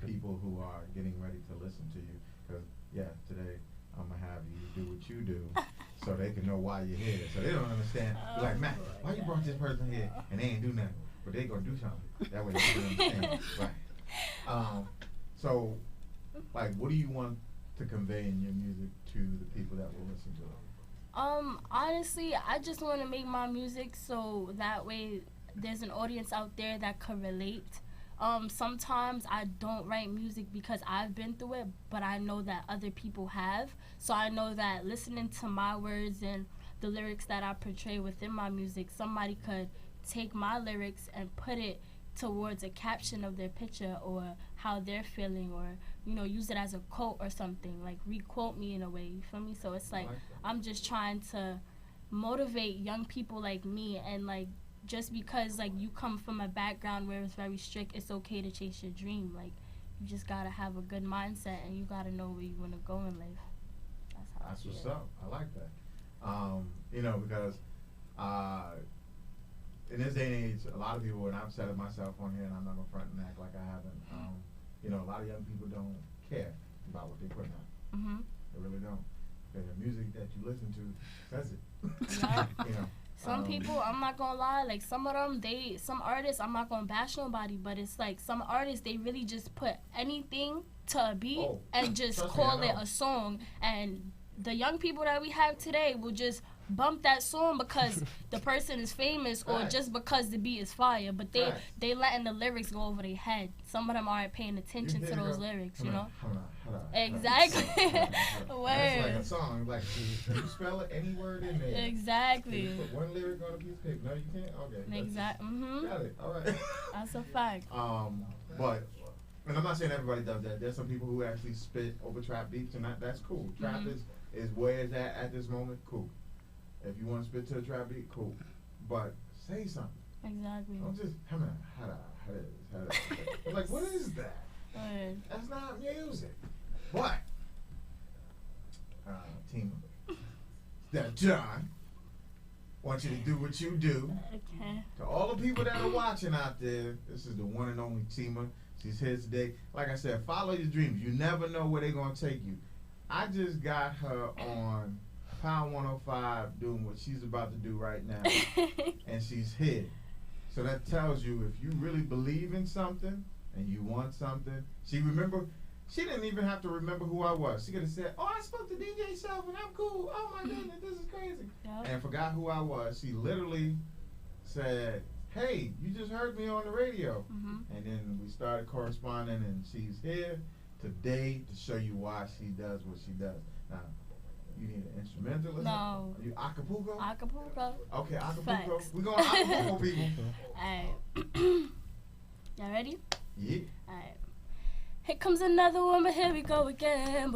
people who are getting ready to listen to you? Because, yeah, today I'm going to have you do what you do so they can know why you're here. So they don't understand. They're like, Matt, why you brought this person here and they ain't do nothing? But they going to do something. That way they can understand. Right. So, like, what do you want to convey in your music to the people that will listen to it? Honestly, I just want to make my music so that way there's an audience out there that could relate. Sometimes I don't write music because I've been through it, but I know that other people have. So I know that listening to my words and the lyrics that I portray within my music, somebody could take my lyrics and put it towards a caption of their picture or how they're feeling, or, you know, use it as a quote or something, like re-quote me in a way, you feel me? So it's like, I'm just trying to motivate young people like me, and like, just because like you come from a background where it's very strict, it's okay to chase your dream. Like, you just gotta have a good mindset and you gotta know where you wanna go in life. That's what's up. I like that. You know, because in this day and age, a lot of people, and I've said it myself on here, and I'm not gonna front and act like I haven't. You know, a lot of young people don't care about what they put out. They really don't. and the music that you listen to says it. Yeah. You know. Some people, I'm not gonna lie, like some of them, some artists, I'm not gonna bash nobody, but it's like some artists, they really just put anything to a beat and just trust me, call I it know. a song. And the young people that we have today will just bump that song because the person is famous or Facts. just because the beat is fire. But Facts. they letting the lyrics go over their head. Some of them aren't paying attention to those lyrics, you know? Exactly. That's like Word. a song. Like, can you spell it any word in there? Exactly. Can you put one lyric on a piece of paper? No, you can't? Okay. Exactly. Got it. All right. That's a fact. But, and I'm not saying everybody does that. There's some people who actually spit over trap beats, and that's cool. Trap is where it's at this moment. Cool. If you want to spit to a trap beat, cool. But say something. Exactly. Don't just like, what is that? Word. That's not music. But Tima, that John wants you to do what you do. Okay. To all the people that are watching out there, this is the one and only Tima. She's here today. Like I said, follow your dreams. You never know where they're gonna take you. I just got her on Pound 105 doing what she's about to do right now. And she's here. So that tells you if you really believe in something and you want something. She didn't even have to remember who I was. She could have said, oh, I spoke to DJ Shelf and I'm cool. Oh my goodness, this is crazy. Yep. And forgot who I was. She literally said, hey, you just heard me on the radio. And then we started corresponding, and she's here today to show you why she does what she does. Now, you need an instrumentalist? No. Are you Acapulco? Acapulco. Okay, Acapulco. Facts. We're going to Acapulco, people. Alright. Y'all ready? Yeah. Alright. Here comes another one, but here we go again.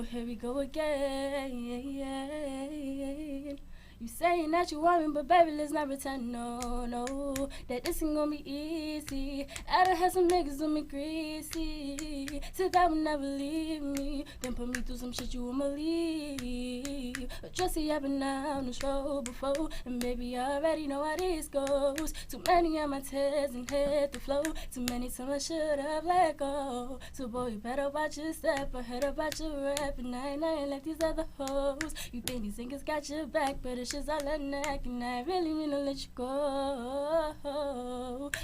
You saying that you want me, but baby, let's not pretend, no, that this ain't gonna be easy. I done had some niggas with me greasy, said that would never leave me, then put me through some shit you wouldn't believe. But just see, I've been on the show before, and baby, I already know how this goes. Too many of my tears and hit the flow, too many times I should've let go. So boy, you better watch your step, I heard about your rap, and I ain't like these other hoes. You think these niggas got your back, but it's just all a neck, and I really mean to let you go.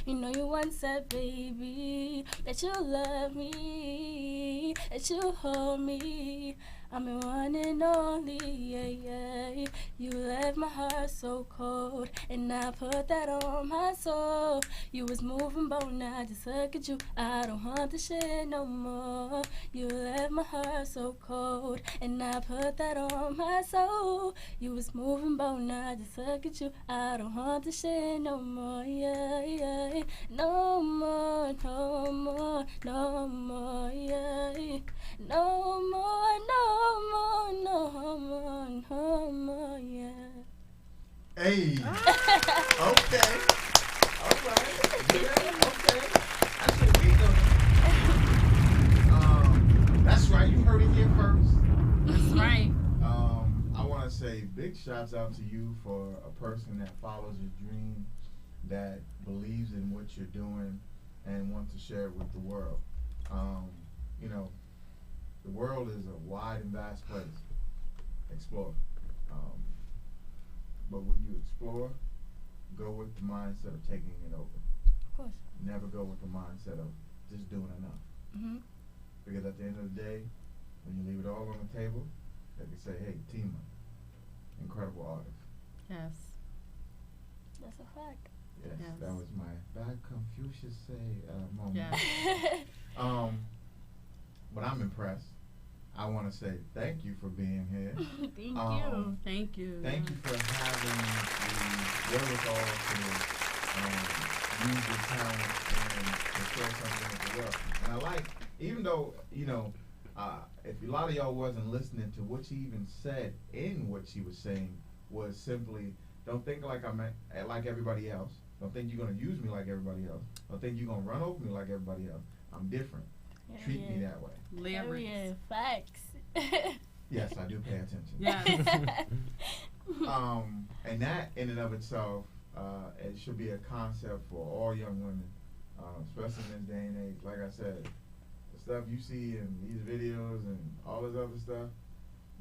You know you once said, baby, that you love me, that you hold me. I'm the one and only, yeah. You left my heart so cold, and I put that on my soul. You was moving, but now I just look at you. I don't want the shit no more. You left my heart so cold, and I put that on my soul. You was moving, but now I just look at you. I don't want the shit no more, yeah. No more, no more, no more, yeah. No more, no more, no more, no more, yeah. Hey. Okay. All right. Yeah, okay. That's what we doing. That's right. You heard it here first. That's right. I want to say big shouts out to you for a person that follows your dream, that believes in what you're doing, and wants to share it with the world. You know, the world is a wide and vast place. Explore. But when you explore, go with the mindset of taking it over. Of course. Never go with the mindset of just doing enough. Because at the end of the day, when you leave it all on the table, they can say, hey, Tima, incredible artist. Yes. That's a fact. Yes, Yes. that was my bad Confucius moment. Yes. But I'm impressed. I want to say thank you for being here. Thank you. Thank you. Thank you for having the wherewithal to use your talent and to share something with the world. And I like, even though, you know, if a lot of y'all wasn't listening to what she even said in what she was saying, was simply, don't think like I'm like everybody else. Don't think you're going to use me like everybody else. Don't think you're going to run over me like everybody else. I'm different. Treat me that way. Yeah, facts. Yes, I do pay attention. Yes. And that in and of itself, it should be a concept for all young women, especially in this day and age. Like I said, the stuff you see in these videos and all this other stuff,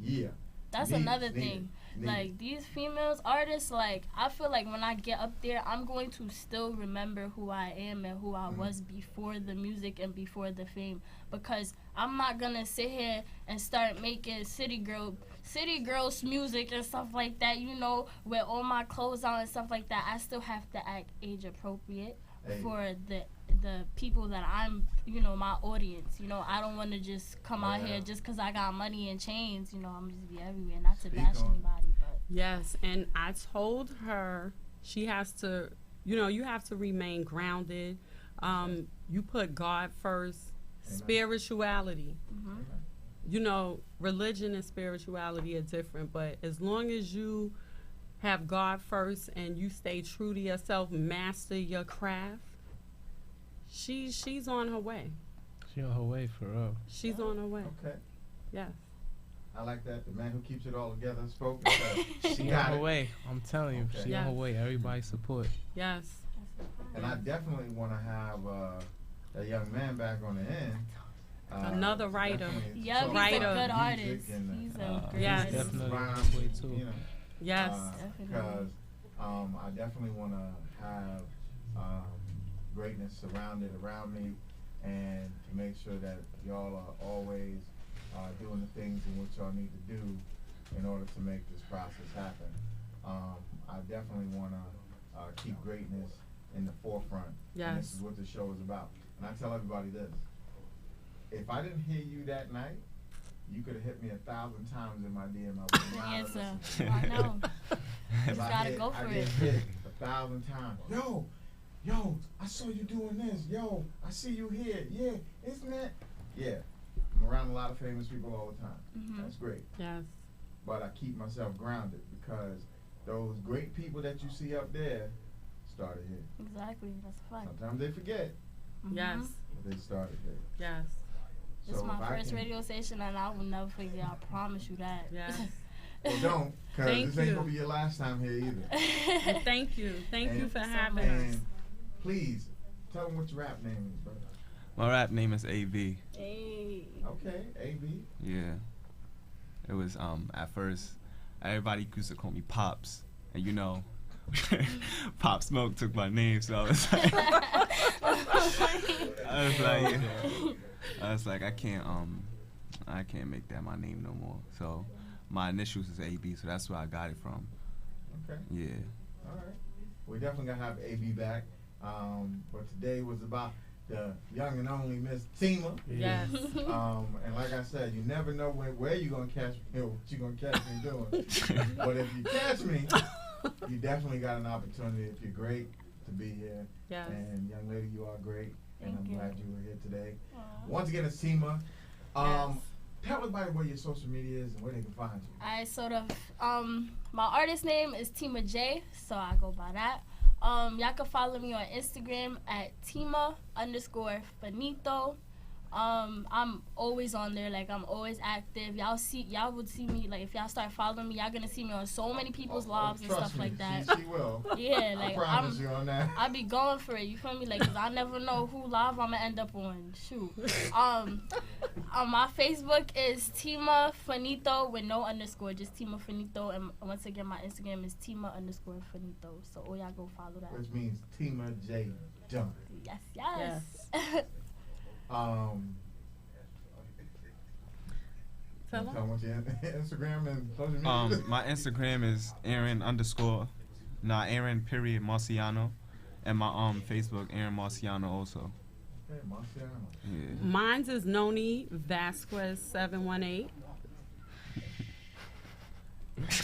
yeah. That's another thing. Like, these females artists, like, I feel like when I get up there, I'm going to still remember who I am and who I was before the music and before the fame. Because I'm not going to sit here and start making city girls music and stuff like that, you know, with all my clothes on and stuff like that. I still have to act age appropriate for the people that I'm, you know, my audience. You know, I don't want to just come out here just because I got money and chains. You know, I'm just be everywhere, not to bash anybody. But yes, and I told her she has to, you know, you have to remain grounded. You put God first, spirituality. You know, religion and spirituality are different, but as long as you have God first and you stay true to yourself, master your craft, she's on her way. She on her way for real. She's on her way. Okay. Yes. I like that. The man who keeps it all together spoke. She on her way. I'm telling you, she on her way. Everybody support. Yes. And I definitely want to have that young man back on the end. Another writer. Yeah, he's a good artist. He's a great artist. Definitely on his way too. You know, yes. Because I definitely want to have greatness surrounded around me, and to make sure that y'all are always doing the things in which y'all need to do in order to make this process happen. I definitely want to keep greatness in the forefront. Yes. And this is what the show is about. And I tell everybody this. If I didn't hear you that night, you could have hit me 1,000 times in my DM. I would not have listened. I know. You gotta go for it. I get hit 1,000 times. Yo, I saw you doing this. Yo, I see you here. Yeah, isn't that? Yeah, I'm around a lot of famous people all the time. That's great. Yes. But I keep myself grounded because those great people that you see up there started here. Exactly, that's a fact. Sometimes they forget. Yes. But they started here. Yes. This is So my if I first can- radio station, and I will never forget. I promise you that. Yes. Well, don't, because Thank this ain't you. going to be your last time here either. And thank you. Thank you And- for having us. And please, tell them what your rap name is, brother. My rap name is AB. Hey. Okay, AB. Yeah. It was at first everybody used to call me Pops, and you know, Pop Smoke took my name, so I was like, I was like, I can't make that my name no more. So my initials is AB, so that's where I got it from. Okay. Yeah. All right. We definitely gonna have AB back. But today was about the young and only Miss Tima. Yes. And like I said, you never know where you're gonna catch me or what you're gonna catch me doing. But if you catch me, you definitely got an opportunity. If you're great to be here. Yes. And young lady, you are great. And Thank I'm you. glad you were here today. Aw. Once again, it's Tima. Yes. Tell everybody where your social media is and where they can find you. I sort of, my artist name is Tima J, so I go by that. Y'all can follow me on Instagram at Tima_Finito. I'm always on there, like I'm always active. Y'all would see me, like if y'all start following me, y'all gonna see me on so many people's lives and Trust stuff me, like that. She will. Yeah, like I promise you on that. I be going for it. You feel me? Like, 'cause I never know who live I'm gonna end up on. Shoot. My Facebook is Tima Finito with no underscore, just Tima Finito. And once again, my Instagram is Tima_Finito. So all y'all go follow that. Which means Tima J. Dunn. Yes. Tell them what your Instagram and social media is. My Instagram is Aaron_ Marciano, and my Facebook Aaron Marciano also. Okay, Marciano. Yeah. Mine's is Noni Vasquez 718. Let's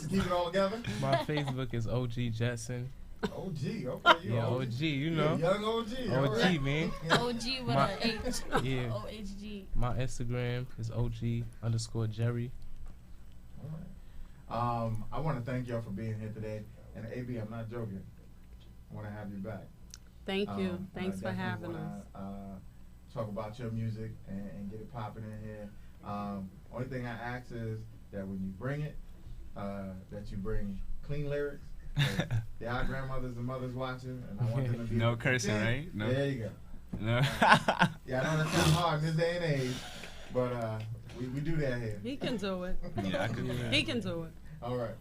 keep it all together. My Facebook is OG Jetson. OG, okay, you Yeah, OG. OG, you know. You're a young OG. all OG, right. man. OG with My- an H. Yeah. OHG. My Instagram is OG_Jerry. All right. I want to thank y'all for being here today. And AB, I'm not joking. I want to have you back. Thank you. And Thanks I for definitely having wanna, us. Talk about your music and get it popping in here. Only thing I ask is that when you bring it, that you bring clean lyrics. There are grandmothers and mothers watching, and I want them to be No cursing, right? No. There you go. No. Yeah, I know that sounds hard in this day and age, but We do that here. He can do it. Yeah, I could do that. He can do it. All right.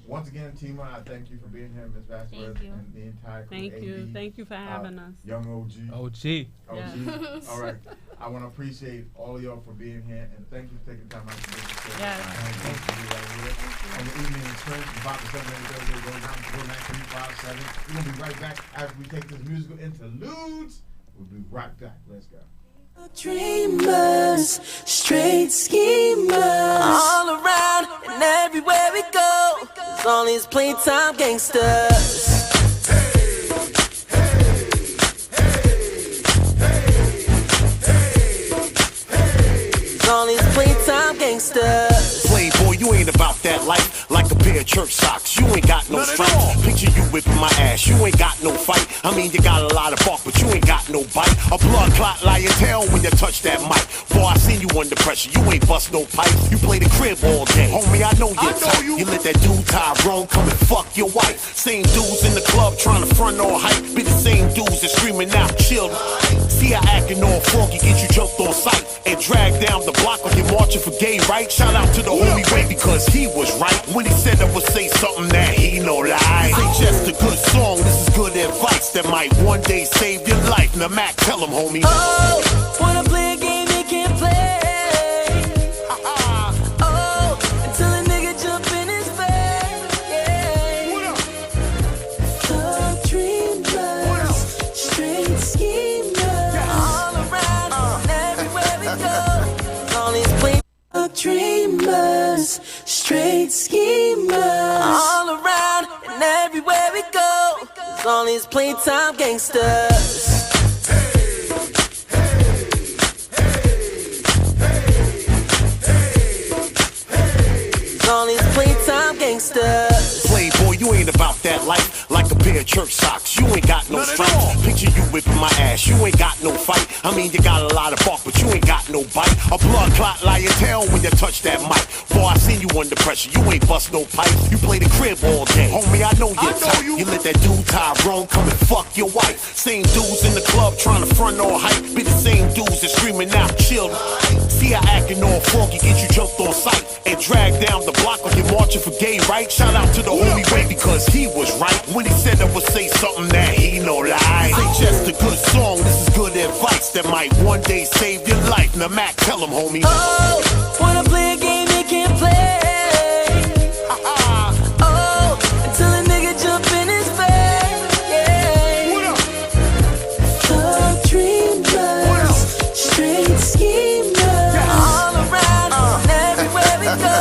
Once again, Tima, I thank you for being here, Ms. Vasquez, Thank you. and the entire crew. Thank you. AB, Thank you for having us. Young OG. OG. Yes. All right. I want to appreciate all of y'all for being here, and thank you for taking time out to be here. Yes. Thank you right here. On the evening experience, about the 7 Thursday, going down to 49357. We're going to be right back after we take this musical interludes. We'll be right back. Let's go. Dreamers, straight schemers, all around and everywhere we go. It's all these playtime gangsters. It's all these playtime gangsters. Playboy, you ain't about that life like a pair of church socks. You ain't got no stripes. Picture you whipping my ass. You ain't got no fight. I mean, you got a lot of bark, but you ain't got no bite. A blood clot lie your tail when you touch that mic. Boy, I seen you under pressure. You ain't bust no pipe. You play the crib all day. Homie, I know you're tight. You let that dude Tyrone come and fuck your wife. Same dudes in the club trying to front all hype. Be the same dudes that screaming out, chill. See how acting all froggy get you jumped on sight and dragged down the block like you're marching for gay rights. Shout out to the homie Ray because he was right when he said I would say something that he no lie. This ain't just a good song, this is good advice that might one day save your life. Now Mac, tell him, homie. Oh, wanna play a game you can't play. Oh, until a nigga jump in his face. Yeah. Thug dreamers, straight schemers, all around and everywhere we go. All these play dreamers, straight schemers, all around and everywhere we go. It's all these playtime gangsters. All these playtime gangsters. Playboy, you ain't about that life like a pair of church socks. You ain't got no stripes. Picture you whipping my ass. You ain't got no fight. I mean, you got a lot of bark, but you ain't got no bite. A blood clot lie your tail when you touch that mic. Boy, I seen you under pressure. You ain't bust no pipe. You play the crib all day. Homie, I know you're tight. You let that dude Tyrone come and fuck your wife. Same dudes in the club trying to front all hype. Be the same dudes that screaming out, chill. See how acting all froggy get you jumped on sight and dragged down the block like you're marching for gay rights. Shout out to the homie Ray because he was right when he said I would say something that he no lie. This ain't just a good song, this is good advice that might one day save your life. Now Mac, tell him, homie. Oh, wanna play a game you can't play. Oh, until a nigga jump in his face. Yeah. Thug dreamers, straight schemers, all around and everywhere we go.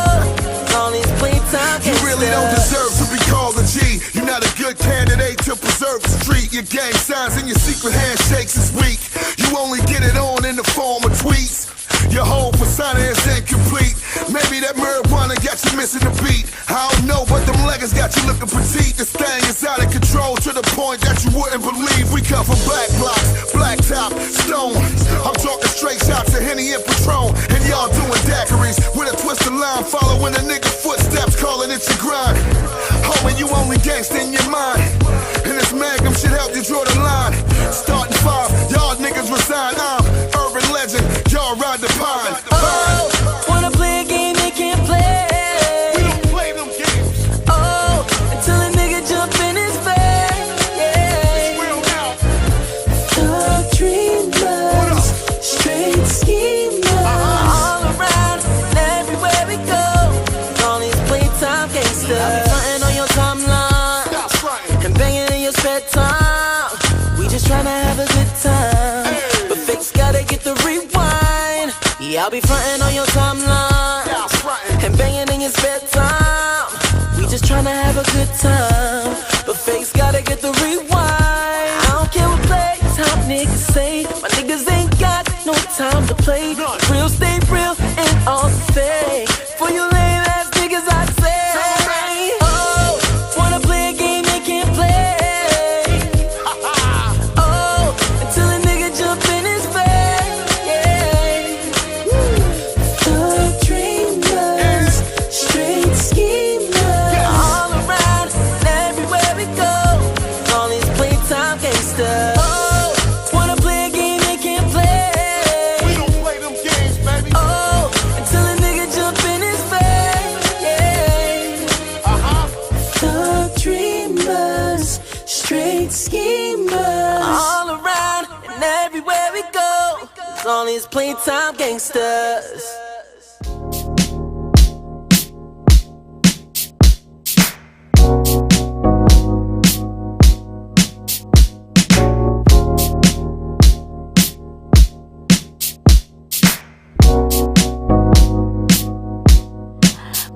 All these playtime You really don't deserve to be called a G. You're not a good candidate to preserve the street. Your gang signs and your secret handshakes is weak. You only get it on in the form of tweets. Your whole persona is incomplete. Maybe that marijuana got you missing the beat. I don't know, but them leggings got you looking petite. This thing is out of control to the point that you wouldn't believe. We come from black blocks, black top, stone. I'm talking straight shots of Henny and Patron. And y'all doing daiquiris with a twist of line, following a nigga footsteps, calling it your grind. Homie, you only gangsta in your mind. And this magnum should help you draw the line. Starting 5, y'all niggas resign. I'm urban legend, y'all ride the pine. Oh, wanna play a game they can't play. We don't play them games. Oh, until a nigga jump in his face. Yeah. Real now. Thug dreamers, straight schemers, all around and everywhere we go. All these playtime gangsters. I'll be frontin' on your timeline and banging in your spare time. We just tryna have a good time, but fakes gotta get the rewind. Yeah, I'll be frontin' on your timeline and banging in your spare time. We just tryna have a good time, but fakes gotta get the rewind. I don't care what playtime niggas say, my niggas ain't got no time to play. Real stay real and all the fake. For you lame ass niggas I say, oh, wanna play a game they can't play. Oh, until a nigga jump in his face. Yeah. Thug dreamers, straight schemers, all around and go. It's all these playtime gangsters.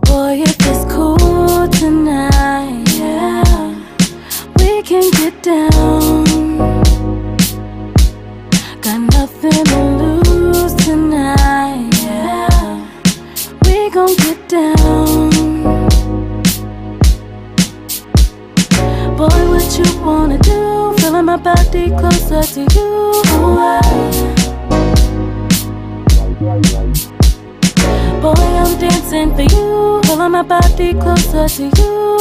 Boy, if it's cool tonight, yeah, we can get down. Got nothing to lose tonight, yeah, we gon' get down. Boy, what you wanna do? Feeling my body closer to you. Boy, I'm dancing for you, pulling my body closer to you.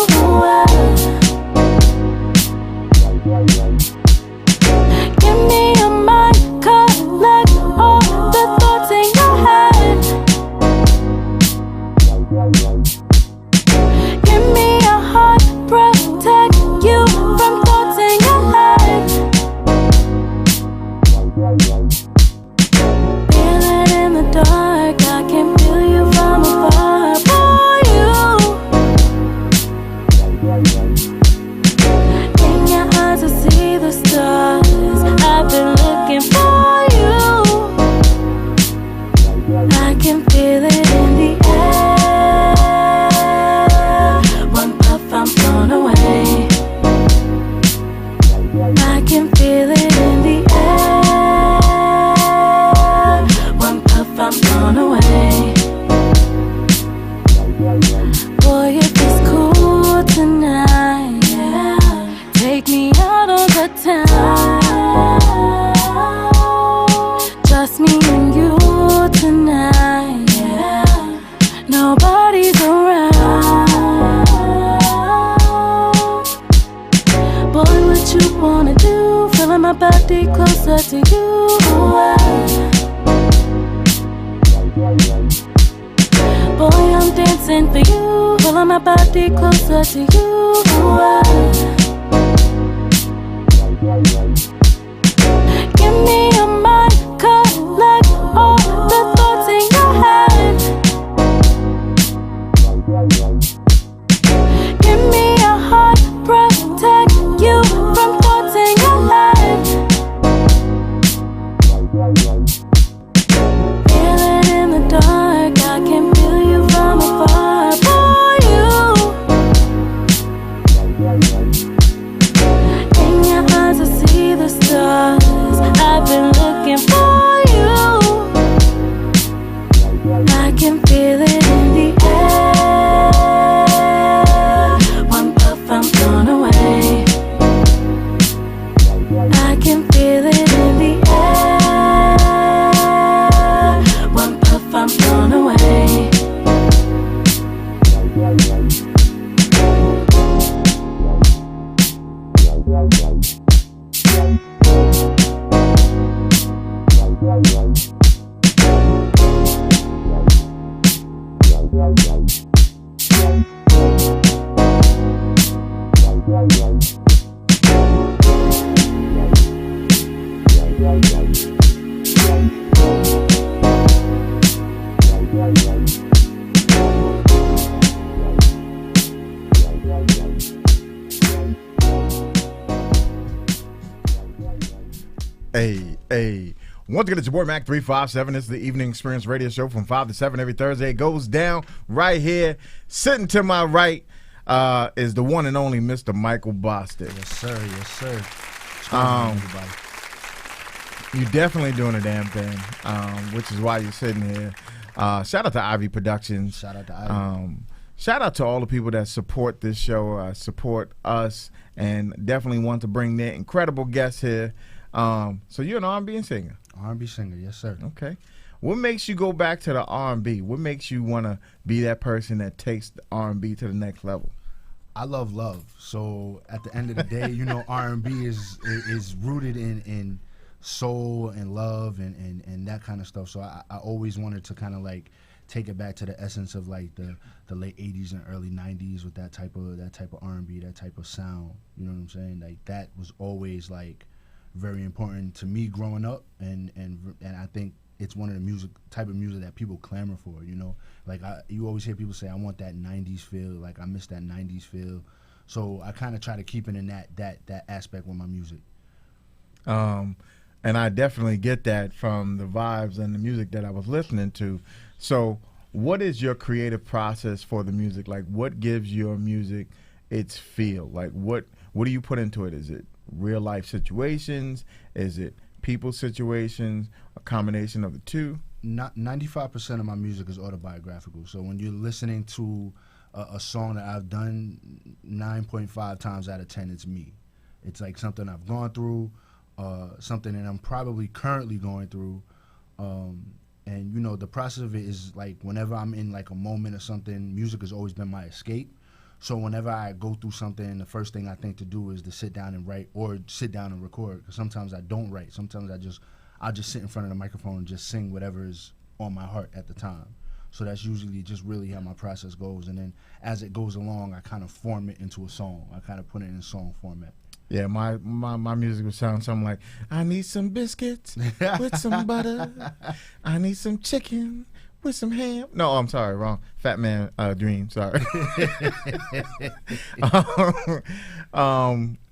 Give me a mind, collect all the thoughts in your head. Give me a heart, protect you from thoughts in your head. Feel it in the dark, I can feel you from afar. Boy, in your eyes I see the stars. I've been looking for you. I can feel it in the air. One puff, I'm blown away. I can feel it in the air. One puff, I'm blown away. Boy, if it's cool tonight, yeah, take me out on the town. Just me and you tonight, yeah, nobody's around. Boy, what you wanna do? Feeling my body closer to you. Boy, I'm dancing for you, pulling my body closer to you. Give me a mind, collect all the thoughts in your head. Give me a heart, protect you from thoughts in your head. Feel it in the dark, I can feel you from afar. Boy, in your eyes I see the stars. I've been looking for you. I can feel it in the air. One puff, I'm blown away. I can feel it in the air. One puff, I'm blown away. Hey. Once again, it's your boy Mac 357. This is the Evening Experience Radio Show from 5 to 7 every Thursday. It goes down right here. Sitting to my right is the one and only Mr. Michael Boston. Yes, sir. Yes, sir. You're definitely doing a damn thing, which is why you're sitting here. Shout out to Ivy Productions. Shout out to Ivy. Shout out to all the people that support this show, support us, and definitely want to bring their incredible guests here. So you're an R&B singer. R&B singer, yes, sir. Okay. What makes you go back to the R&B? What makes you want to be that person that takes the R&B to the next level? I love love. So at the end of the day, you know, R&B is rooted in soul and love and that kind of stuff. So I always wanted to kind of like take it back to the essence of like the late 80s and early 90s with that type of R&B, that type of sound. You know what I'm saying? Like that was always like very important to me growing up, and I think it's one of the type of music that people clamor for. You know, like you always hear people say, "I want that '90s feel." Like I miss that '90s feel. So I kind of try to keep it in that aspect with my music. And I definitely get that from the vibes and the music that I was listening to. So what is your creative process for the music? Like, what gives your music its feel? Like, what do you put into it? Is it real life situations? Is it people situations? A combination of the two? 95% of my music is autobiographical. So when you're listening to a song that I've done, 9.5 times out of 10, it's me. It's like something I've gone through, something that I'm probably currently going through. And, you know, the process of it is like whenever I'm in like a moment or something, music has always been my escape. So whenever I go through something, the first thing I think to do is to sit down and write or sit down and record. Because sometimes I don't write. Sometimes I'll just sit in front of the microphone and just sing whatever is on my heart at the time. So that's usually just really how my process goes. And then as it goes along, I kind of form it into a song. I kind of put it in song format. Yeah, my music would sound something like, I need some biscuits with some butter. I need some chicken with some ham. No, I'm sorry, wrong. Fat Man Dream, sorry.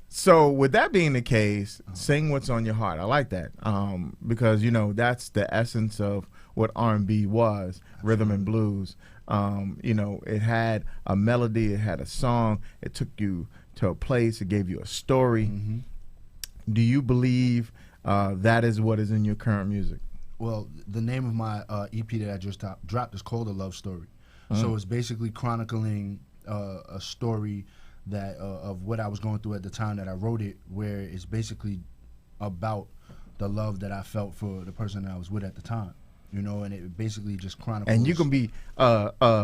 So with that being the case, sing what's on your heart. I like that because, you know, that's the essence of what R&B was, rhythm and blues. You know, it had a melody, it had a song, it took you to a place, it gave you a story. Mm-hmm. Do you believe that is what is in your current music? Well, the name of my EP that I just dropped is called A Love Story. So it's basically chronicling a story that of what I was going through at the time that I wrote it, where it's basically about the love that I felt for the person that I was with at the time. You know, and it basically just chronicles. And you can be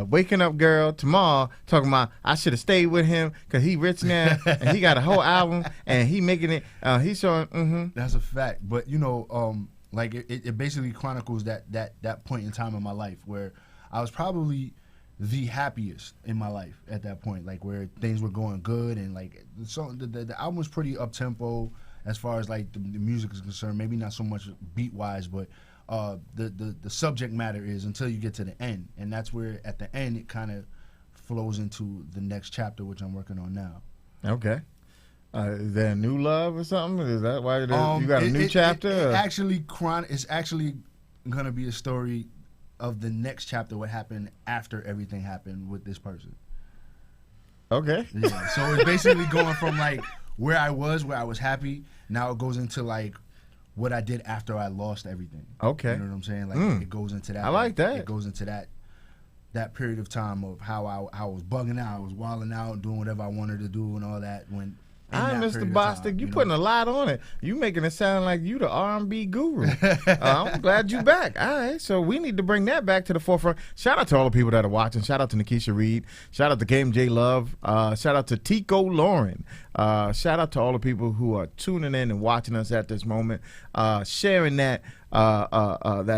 waking up girl tomorrow talking about I should have stayed with him because he rich now and he got a whole album and he making it. He's showing. That's a fact. But you know, like it basically chronicles that point in time in my life where I was probably the happiest in my life at that point, like where things were going good and like the album was pretty up tempo as far as like the music is concerned. Maybe not so much beat wise, but the subject matter is until you get to the end, and that's where at the end it kind of flows into the next chapter, which I'm working on now. Okay. Is there a new love or something? Is that why you got a new chapter? It's actually gonna be a story of the next chapter, what happened after everything happened with this person. Okay. Yeah. So it's basically going from like where I was happy. Now it goes into like what I did after I lost everything. Okay. You know what I'm saying? Like it goes into that. I like that. It goes into that period of time of how I was bugging out, I was wilding out, doing whatever I wanted to do and all that. When I Mr. Bostic, you putting a lot on it. You making it sound like you the R&B guru. I'm glad you back. All right, so we need to bring that back to the forefront. Shout out to all the people that are watching. Shout out to Nikisha Reed. Shout out to Game J Love. Shout out to Tico Lauren. Shout out to all the people who are tuning in and watching us at this moment, sharing that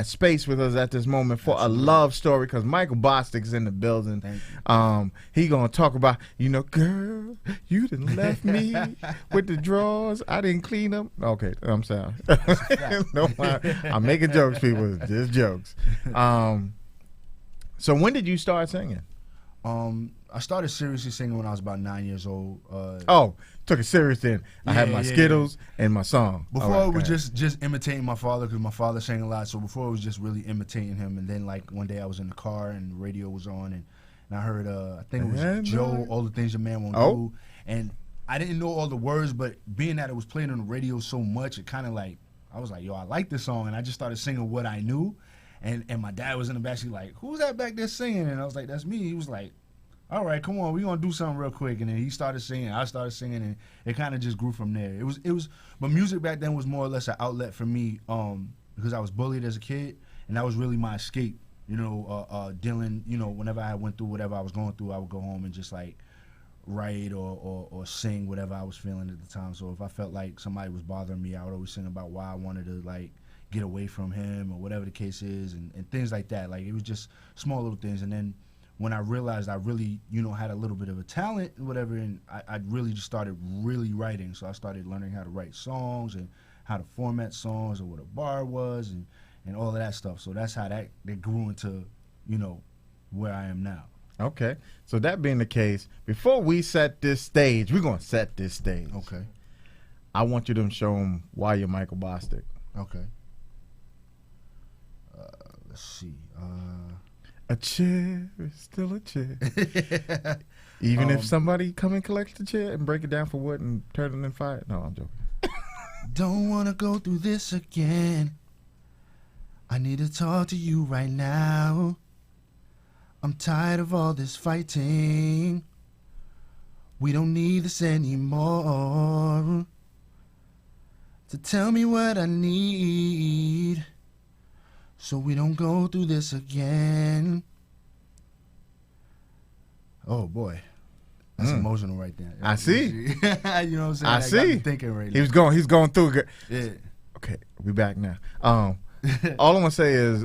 space with us at this moment for a love story, because Michael Bostic's in the building. He gonna talk about, you know, girl, you done left me with the drawers, I didn't clean them. Okay, I'm sorry. No, I'm making jokes, people. It's just jokes. So when did you start singing? I started seriously singing when I was about 9 years old. Took it serious then. I had my Skittles and my song. Before it was just imitating my father, because my father sang a lot. So before it was just really imitating him. And then like one day I was in the car and the radio was on and I heard I think it was Joe, All the Things a Man Won't Do. And I didn't know all the words, but being that it was playing on the radio so much, it kind of like, I was like, yo, I like this song. And I just started singing what I knew. And my dad was in the backseat like, who's that back there singing? And I was like, that's me. He was like, all right, come on, we're gonna do something real quick. And then he started singing, I started singing, and it kind of just grew from there. It was, but music back then was more or less an outlet for me, because I was bullied as a kid, and that was really my escape. You know, dealing, you know, whenever I went through whatever I was going through, I would go home and just like write or sing whatever I was feeling at the time. So if I felt like somebody was bothering me, I would always sing about why I wanted to like get away from him or whatever the case is, and things like that. Like it was just small little things. And then when I realized I really, you know, had a little bit of a talent and whatever, and I really just started really writing. So I started learning how to write songs, and how to format songs or what a bar was and all of that stuff. So that's how that grew into, you know, where I am now. Okay. So that being the case, before we set this stage, we're going to set this stage. Okay. I want you to show them why you're Michael Bosstick. Okay. Let's see. A chair is still a chair. Even if somebody come and collects the chair and break it down for wood and turn it in fire. No, I'm joking. Don't want to go through this again. I need to talk to you right now. I'm tired of all this fighting. We don't need this anymore. To tell me what I need, so we don't go through this again. Oh boy, that's emotional right there. I see. You know what I'm saying? I see. got me thinking right now. He's going through it. Yeah. Okay, we back now. All I want to say is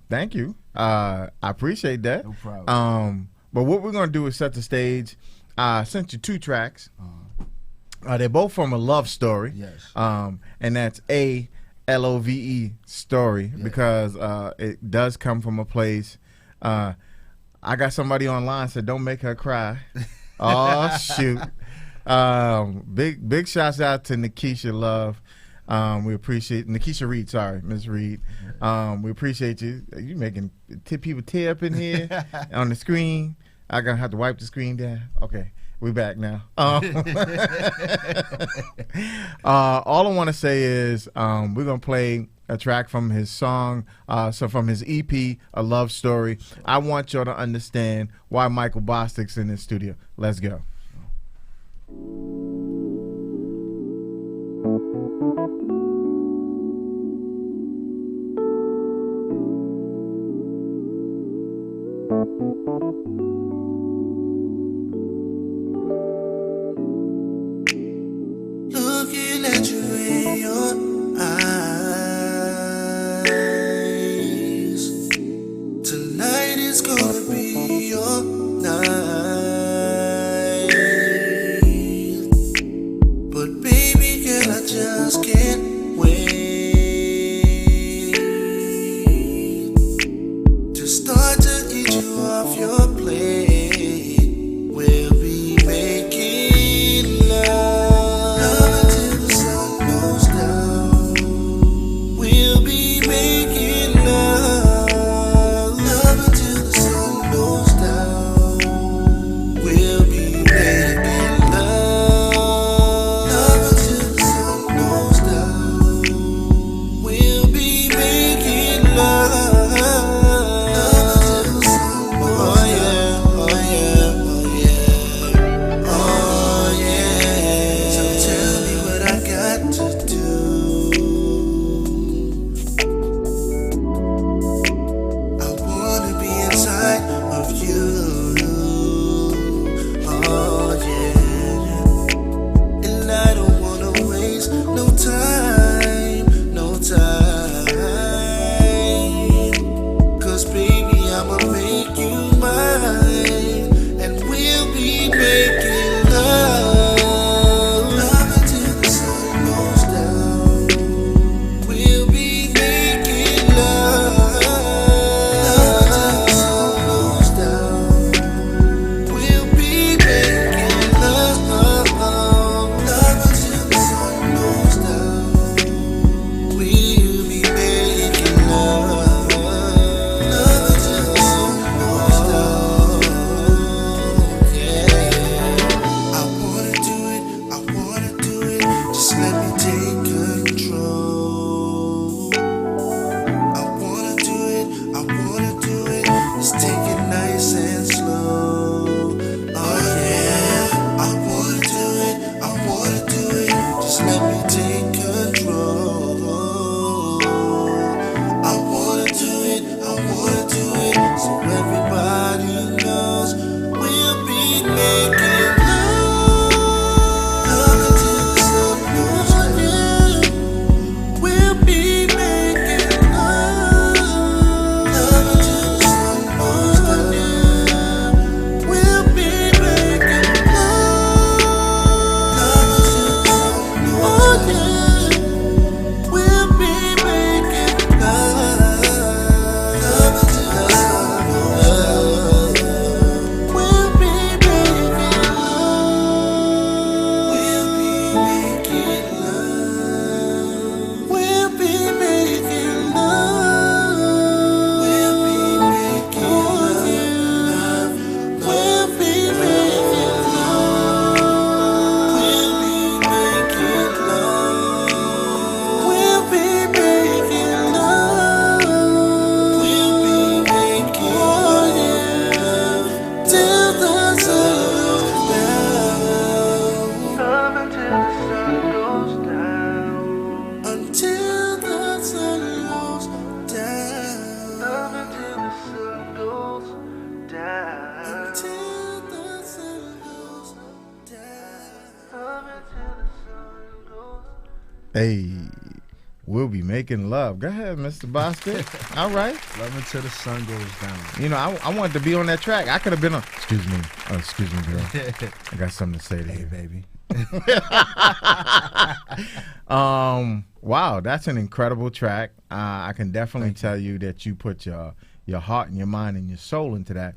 thank you. I appreciate that. No problem. But what we're gonna do is set the stage. I sent you 2 tracks. They're both from a love story. Yes. And that's ALOVE story because it does come from a place. I got somebody online said, "Don't make her cry." Oh shoot! Big shouts out to Nikisha Love. We appreciate Nikisha Reed. Sorry, Miss Reed. We appreciate you. You making people tear up in here on the screen. I gonna have to wipe the screen down. Okay. We back now. All I want to say is we're going to play a track from his song, so from his EP, A Love Story. I want y'all to understand why Michael Bosstick's in this studio. Let's go. Looking at you in your eyes. Tonight is gonna be your night. Hey, we'll be making love. Go ahead, Mr. Bostic. All right. Love until the sun goes down. You know, I wanted to be on that track. I could have been on. Excuse me. Oh, excuse me, girl. I got something to say to you. Baby. Wow, that's an incredible track. I can definitely tell you that you put your heart and your mind and your soul into that,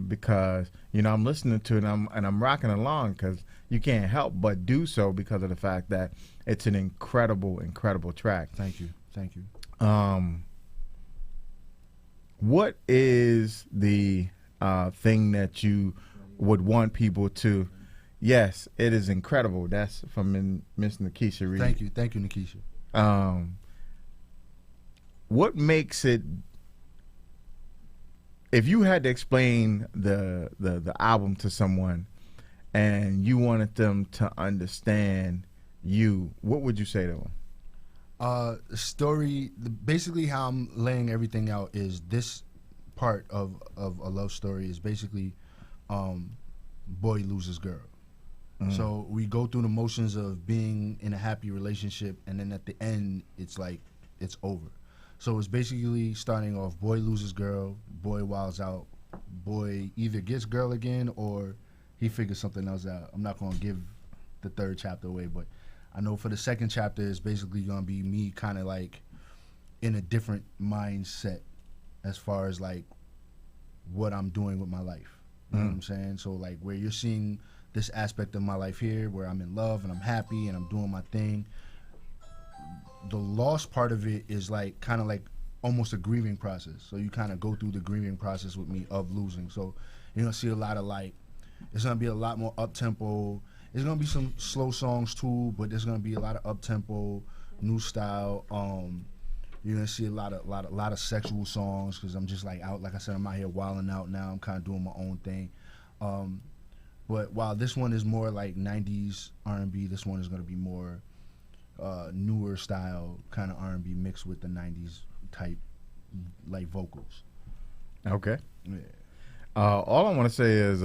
because you know I'm listening to it and I'm rocking along, because you can't help but do so because of the fact that it's an incredible track. Thank you. What is the thing that you would want people to? Yes, it is incredible. That's from Miss Nikisha Reed. Thank you, Nikisha. What makes it? If you had to explain the album to someone, and you wanted them to understand you, what would you say to them? The story, basically how I'm laying everything out is this part of a love story is basically boy loses girl. So we go through the motions of being in a happy relationship, and then at the end, it's like it's over. So it's basically starting off, boy loses girl, boy wilds out, boy either gets girl again or he figures something else out. I'm not going to give the third chapter away, but I know for the second chapter, it's basically going to be me kind of like in a different mindset as far as like what I'm doing with my life. You know what I'm saying? So like where you're seeing this aspect of my life here where I'm in love and I'm happy and I'm doing my thing. The loss part of it is like kind of like almost a grieving process. So you kind of go through the grieving process with me of losing. So you're going to see a lot of like, it's going to be a lot more up-tempo. There's going to be some slow songs too, but there's going to be a lot of up-tempo, new style. You're going to see a lot of sexual songs because I'm just like out, like I said, I'm out here wilding out now. I'm kind of doing my own thing. But while this one is more like 90s R&B, this one is going to be more newer style kind of R&B mixed with the 90s type like vocals. Okay. Yeah. All I want to say is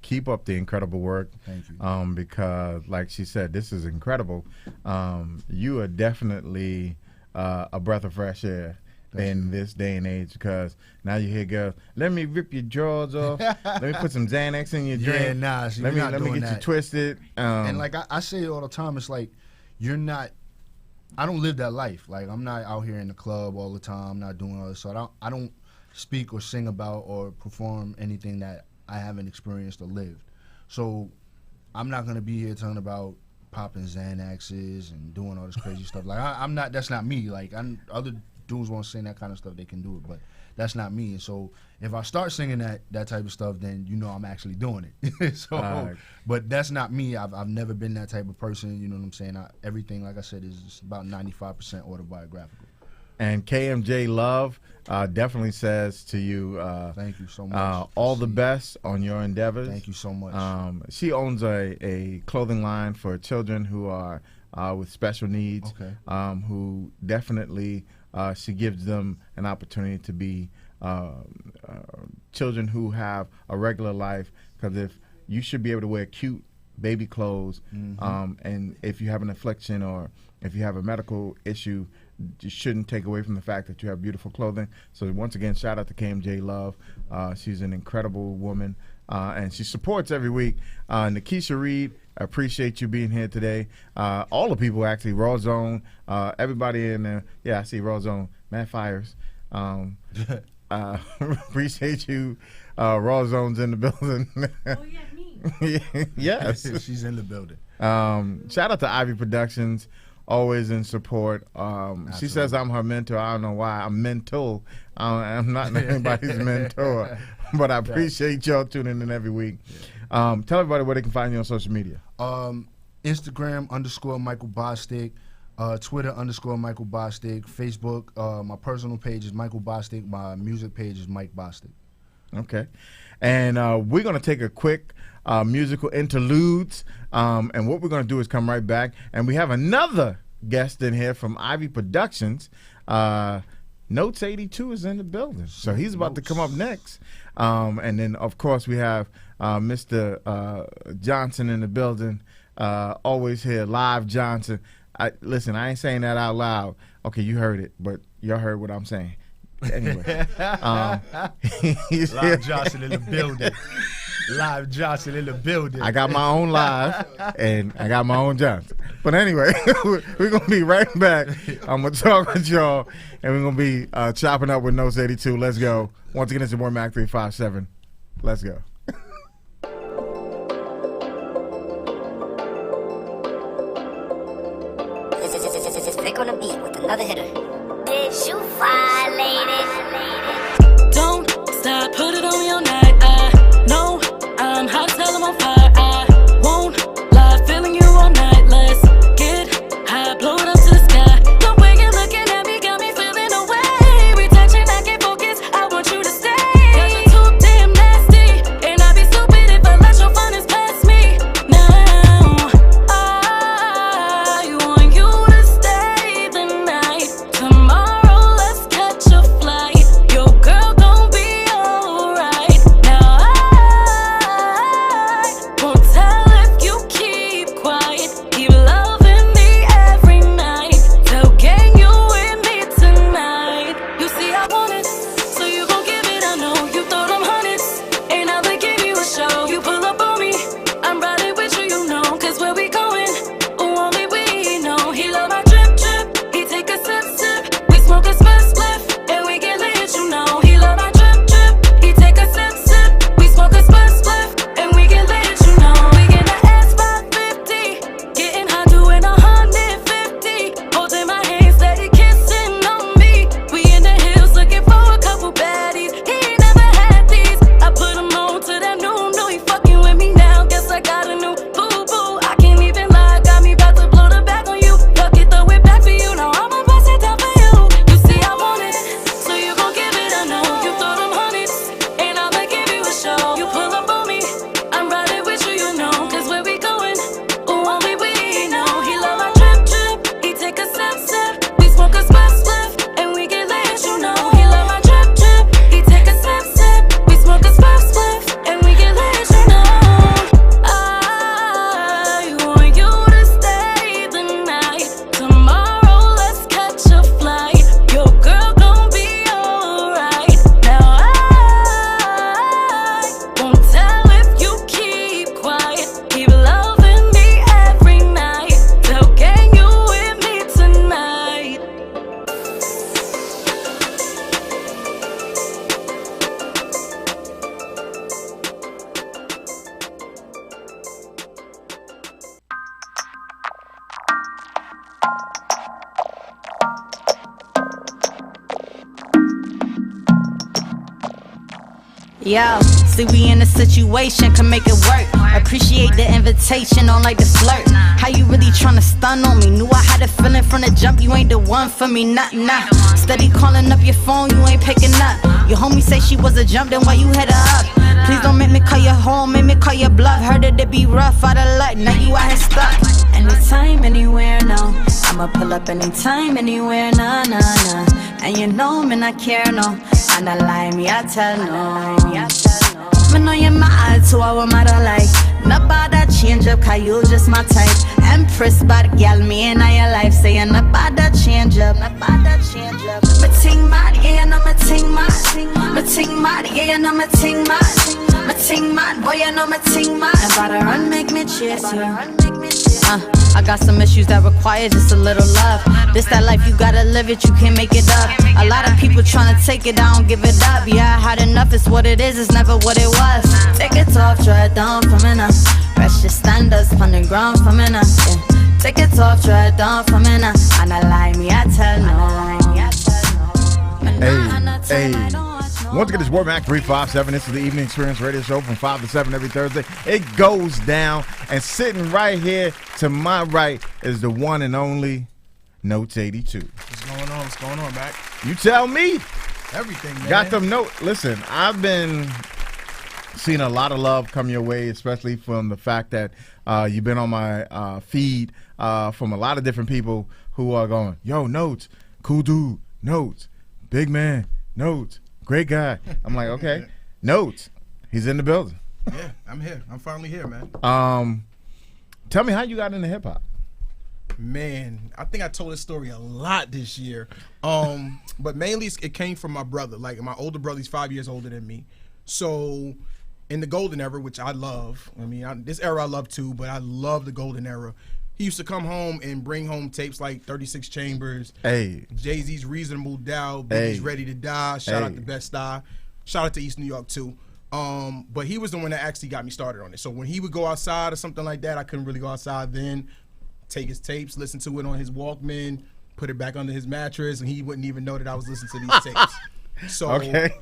keep up the incredible work. Thank you. Because like she said, this is incredible. You are definitely a breath of fresh air in this day and age, because now you hear girls, let me rip your drawers off, let me put some Xanax in your drink. Yeah, nah, see, let let me get you twisted. And like I say it all the time, it's like you're not. I don't live that life. Like I'm not out here in the club all the time. I'm not doing all this. So I don't speak or sing about or perform anything that I haven't experienced or lived. So I'm not gonna be here talking about popping Xanaxes and doing all this crazy stuff. Like I'm not. That's not me. Like other dudes want to sing that kind of stuff, they can do it, but that's not me. And so if I start singing that type of stuff, then you know I'm actually doing it. So, but that's not me. I've never been that type of person. You know what I'm saying? Everything, like I said, is about 95% autobiographical. And KMJ Love definitely says to you, thank you so much. All the best on your endeavors. Thank you so much. She owns a clothing line for children who are with special needs, who definitely she gives them an opportunity to be children who have a regular life, because if you should be able to wear cute baby clothes, and if you have an affliction or if you have a medical issue, you shouldn't take away from the fact that you have beautiful clothing. So once again, shout out to KMJ Love. She's an incredible woman, and she supports every week. Nikisha Reed, I appreciate you being here today. All the people actually, Raw Zone, everybody in there. Yeah, I see Raw Zone, Matt Fires. Appreciate you. Raw Zone's in the building. Oh yeah, me. Yes, she's in the building. Shout out to Ivy Productions, always in support. She says I'm her mentor. I don't know why. I'm mentor. I'm not anybody's mentor, but I appreciate y'all tuning in every week. Tell everybody where they can find you on social media. Instagram _Michael Bostic, Twitter _Michael Bostic, Facebook. My personal page is Michael Bostic. My music page is Mike Bostic. Okay, and we're gonna take a quick musical interludes, and what we're gonna do is come right back, and we have another guest in here from Ivy Productions. Notes 82 is in the building, so he's about to come up next. And then, of course, we have Mr. Johnson in the building. Always here, Live Johnson. Listen, I ain't saying that out loud. Okay, you heard it, but y'all heard what I'm saying. Anyway, Live Johnson in the building. Live Johnson in the building. I got my own live and I got my own Johnson. But anyway, we're gonna be right back. I'm gonna talk with y'all, and we're gonna be chopping up with Notes 82. Let's go. Once again, it's your boy Mac 357. Let's go. Stick on the beat with another hitter. Did you violate? Don't stop, put it on your night. I know I'm hot, tell 'em on fire. I won't lie, feeling you all night. Let's get high, blow it up to the sky. The way you're looking at me got me feeling away. We touching, I can't focus. I want you to stay. 'Cause you're too damn nasty, and I'd be stupid if I let your funness pass me. Now I want you to stay the night. Tomorrow let's catch a flight. Your girl gon' be alright. Now I won't tell if you keep quiet. Keep loving me every night. Tell gang you with me tonight. You see I want it, so you gon' give it. I know you throw them hundreds, and I'll give you a show. You pull up on me, I'm riding with you, you know. 'Cause where we going, only we know. He love my drip drip, he take a sip sip. We smoke a spliff spliff, and we get lit, you know. He love my drip drip, he take a sip sip. We smoke a spliff spliff, and we get lit, you know. We get the S550, getting high doing 150. Holding my hand, steady kissing on me. We in the hills looking for a couple baddies. He ain't never had these. I put him on to that new. He fucking with me now. Guess I got a new boo boo. I can't even lie. Got me about to blow the back on you. Fuck it, throw it back for you. Now I'ma bust it down for you. You see I want it, so you gon' give it. I know you throw them hundreds, and I'ma give you a show. You pull up on me, I'm riding with you, you know. 'Cause where we going, only we know. He love my drip drip, he take a sip sip. We smoke a spliff spliff, and we get lit, you know. He love my drip drip, he take a sip sip. We smoke a spliff spliff, and we get lit, you know. I want you to stay the night. Tomorrow let's catch a flight. Your girl gon' be alright. Now I won't tell if you keep quiet. Keep loving me every night. Tell gang you with me tonight. Yo, see we in a situation, can make it work. Appreciate the invitation, don't like the flirt. How you really tryna stun on me? Knew I had a feeling from the jump, you ain't the one for me, nah. Steady calling up your phone, you ain't picking up. Your homie say she was a jump, then why you hit her up? Please don't make me call your home, make me call your bluff. Heard it be rough, out of luck, now you out here stuck. Anytime, anywhere, no. I'ma pull up anytime, anywhere, nah. And you know me not care, no. And I lie, me I tell no. Me know you're my too, I want my like. Nobody that change up, cause you just my type. Empress, bad gal, me in your life. Saying nobody that change up, Me ting mad, yeah, you know me ting mad. Me ting mad, yeah, you know me ting mad. Me ting mad, boy, you know me ting mad. About to run, make me chase you. I got some issues that require just a little love. This that life, you gotta live it, you can't make it up. A lot of people tryna take it, I don't give it up. Yeah, I had enough, it's what it is, it's never what it was. Take it off, try it down for me now. Rest your standards on the ground for me now. Yeah. Take it off, try it down for me now. And I lie, me I tell no. Hey. Once again, it's Word Mac 357. This is the Evening Experience Radio Show from 5 to 7 every Thursday. It goes down. And sitting right here to my right is the one and only Notes 82. What's going on, Mac? You tell me. Everything, man. Got them notes. Listen, I've been seeing a lot of love come your way, especially from the fact that you've been on my feed from a lot of different people who are going, yo, Notes, cool dude, Notes, big man, Notes, great guy. I'm like, okay, Notes, he's in the building. Yeah, I'm here. I'm finally here, man. Tell me how you got into hip hop. Man, I think I told this story a lot this year. But mainly it came from my brother. Like, my older brother, he's 5 years older than me. So in the golden era, which I love, this era I love too, but I love the golden era. He used to come home and bring home tapes like 36 Chambers, Jay-Z's Reasonable Doubt, Biggie's Ready to Die, shout out to Best-Eye, shout out to East New York too. But he was the one that actually got me started on it. So when he would go outside or something like that, I couldn't really go outside then. Take his tapes, listen to it on his Walkman, put it back under his mattress, and he wouldn't even know that I was listening to these tapes. So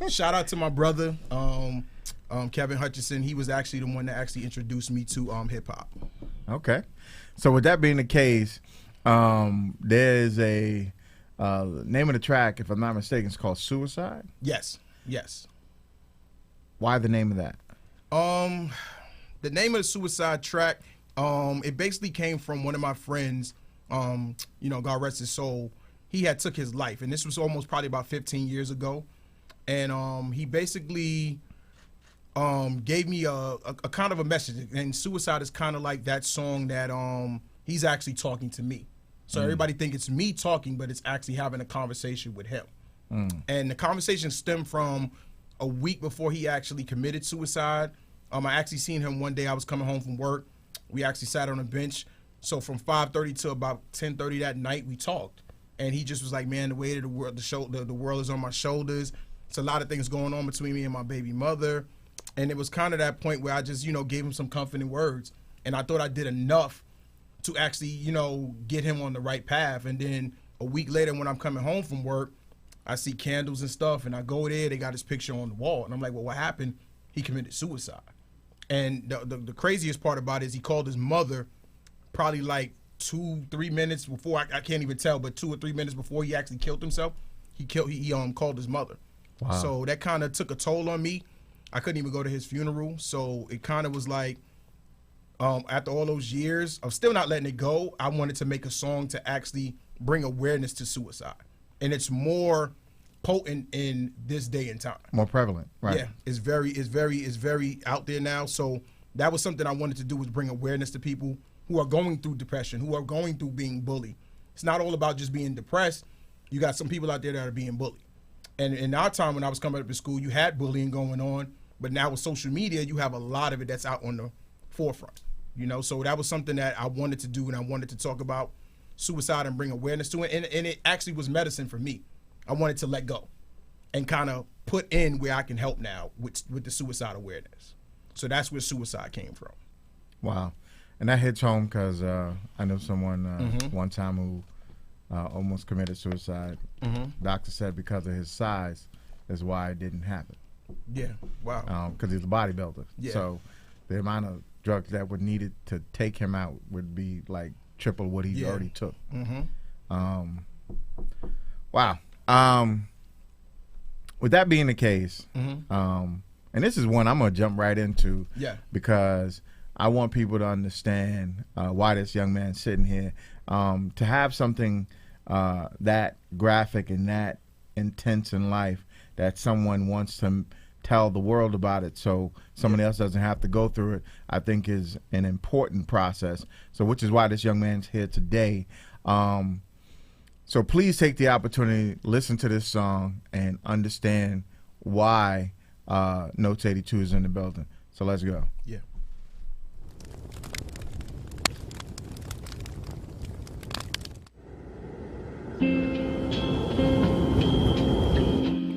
shout out to my brother, Kevin Hutchinson. He was actually the one that actually introduced me to hip hop. Okay. So with that being the case, there's a name of the track, if I'm not mistaken, it's called Suicide? Yes. Why the name of that? The name of the Suicide track, it basically came from one of my friends, God rest his soul. He had took his life, and this was almost probably about 15 years ago. And he basically gave me a kind of a message. And Suicide is kind of like that song that he's actually talking to me. So everybody think it's me talking, but it's actually having a conversation with him. And the conversation stemmed from a week before he actually committed suicide. I actually seen him one day. I was coming home from work. We actually sat on a bench. So from 5:30 to about 10:30 that night, we talked. And he just was like, man, the weight of the world, the world is on my shoulders. It's a lot of things going on between me and my baby mother. And it was kind of that point where I just, gave him some comforting words. And I thought I did enough to actually, get him on the right path. And then a week later when I'm coming home from work, I see candles and stuff. And I go there, they got his picture on the wall. And I'm like, well, what happened? He committed suicide. And the craziest part about it is he called his mother probably like 2-3 minutes before, I can't even tell, but 2 or 3 minutes before he actually killed himself, he called his mother. Wow. So that kind of took a toll on me. I couldn't even go to his funeral. So it kind of was like, after all those years of still not letting it go, I wanted to make a song to actually bring awareness to suicide. And it's more potent in this day and time. More prevalent, right? Yeah, it's very out there now. So that was something I wanted to do, was bring awareness to people who are going through depression, who are going through being bullied. It's not all about just being depressed. You got some people out there that are being bullied. And in our time when I was coming up in school, you had bullying going on, but now with social media, you have a lot of it that's out on the forefront. So that was something that I wanted to do, and I wanted to talk about suicide and bring awareness to it. And it actually was medicine for me. I wanted to let go and kind of put in where I can help now with the suicide awareness. So that's where Suicide came from. Wow. And that hits home because I know someone one time who almost committed suicide. Doctor said because of his size is why it didn't happen. Yeah, wow. Because he's a bodybuilder. Yeah. So the amount of drugs that were needed to take him out would be like triple what he already took. Wow. With that being the case, and this is one I'm going to jump right into because I want people to understand why this young man's sitting here. To have something that graphic and that intense in life that someone wants to tell the world about it so somebody else doesn't have to go through it, I think is an important process. So which is why this young man's here today. So please take the opportunity, listen to this song, and understand why Notes 82 is in the building. So let's go. Yeah.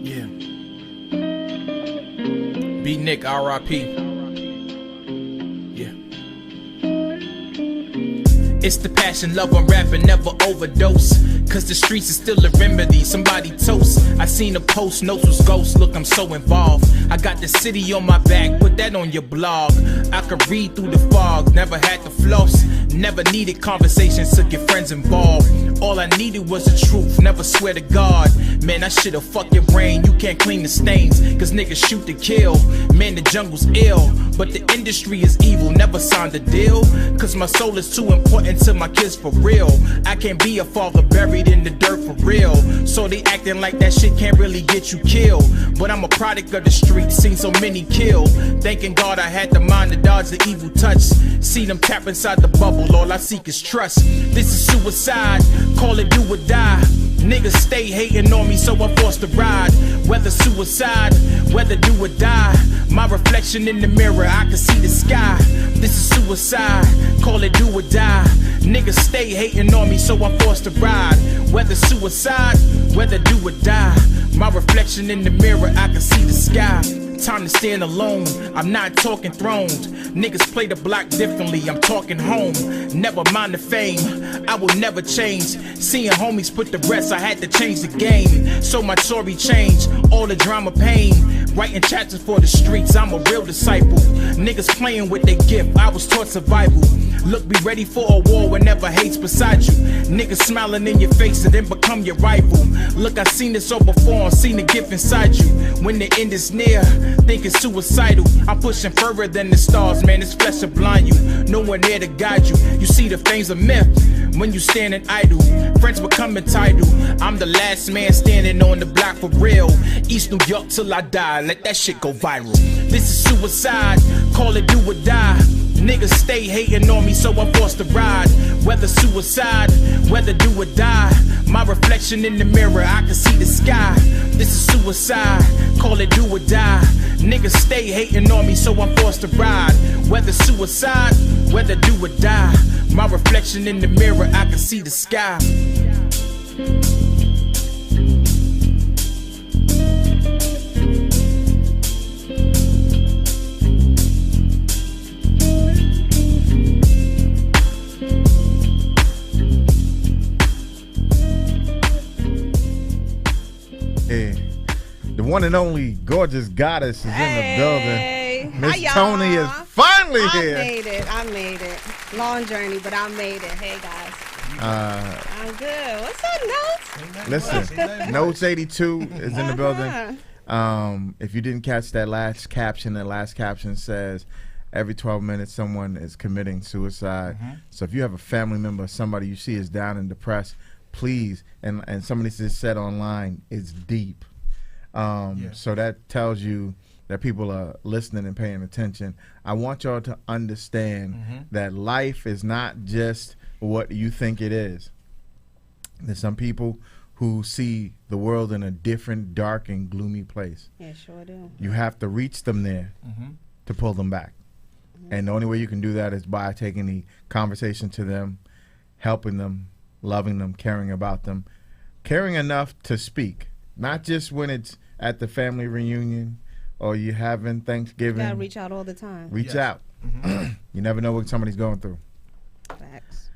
Yeah. Beat Nick, R.I.P. It's the passion, love I'm rapping, never overdose. Cause the streets is still a remedy, somebody toast. I seen a post, notes was ghost, look I'm so involved. I got the city on my back, put that on your blog. I could read through the fog, never had to floss. Never needed conversations to get friends involved. All I needed was the truth, never swear to God. Man, I should've fucked your brain, you can't clean the stains. Cause niggas shoot to kill, man the jungle's ill. But the industry is evil, never signed a deal. Cause my soul is too important to my kids for real. I can't be a father buried in the dirt for real. So they acting like that shit can't really get you killed. But I'm a product of the streets, seen so many killed. Thanking God I had the mind to dodge the evil touch. See them tap inside the bubble, soul, all I seek is trust. This is suicide, call it do or die. Niggas stay hating on me, so I'm forced to ride. Whether suicide, whether do or die. My reflection in the mirror, I can see the sky. This is suicide, call it do or die. Niggas stay hating on me, so I'm forced to ride. Whether suicide, whether do or die. My reflection in the mirror, I can see the sky. Time to stand alone, I'm not talking thrones. Niggas play the block differently, I'm talking home. Never mind the fame, I will never change. Seeing homies put the rest, I had to change the game. So my story changed, all the drama pain. Writing chapters for the streets, I'm a real disciple. Niggas playing with their gift, I was taught survival. Look, be ready for a war whenever hate's beside you. Niggas smiling in your face and then become your rival. Look, I seen this all before, I seen the gift inside you. When the end is near, think it's suicidal. I'm pushing further than the stars, man, this flesh will blind you. No one there to guide you. You see the fame's a myth when you standing idle. Friends become entitled. I'm the last man standing on the block for real. East New York till I die, let that shit go viral. This is suicide, call it do or die. Niggas stay hating on me, so I'm forced to ride. Whether suicide, whether do or die. My reflection in the mirror, I can see the sky. This is suicide, call it do or die. Niggas stay hating on me, so I'm forced to ride. Whether suicide, whether do or die. My reflection in the mirror, I can see the sky. The one and only gorgeous goddess is in the building. Miss Tony is finally here. I made it. Long journey, but I made it. Hey, guys. I'm good. What's up, Notes? Listen, Notes 82 is in the building. If you didn't catch that last caption says, every 12 minutes someone is committing suicide. So if you have a family member, somebody you see is down and depressed, please, and somebody just said online, it's deep. So that tells you that people are listening and paying attention. I want y'all to understand that life is not just what you think it is. There's some people who see the world in a different, dark, and gloomy place. Yeah, sure do. You have to reach them there to pull them back. And the only way you can do that is by taking the conversation to them, helping them, loving them, caring about them, caring enough to speak. Not just when it's at the family reunion or you having Thanksgiving. You gotta reach out all the time. Reach out. You never know what somebody's going through. Facts.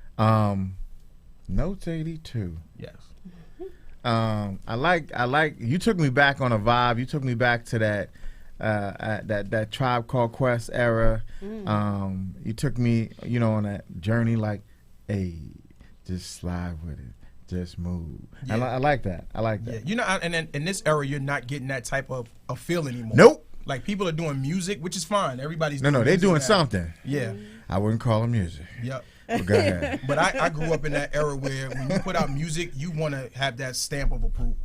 Notes 82. Yes. I like you took me back on a vibe. You took me back to that Tribe Called Quest era. You took me, on that journey like, hey, just slide with it. Just move. Yeah. I like that. I like that. Yeah. And in this era, you're not getting that type of feel anymore. Nope. Like, people are doing music, which is fine. Everybody's No, they're doing something. Yeah. I wouldn't call it music. Yep. But go ahead. But I grew up in that era where when you put out music, you want to have that stamp of approval.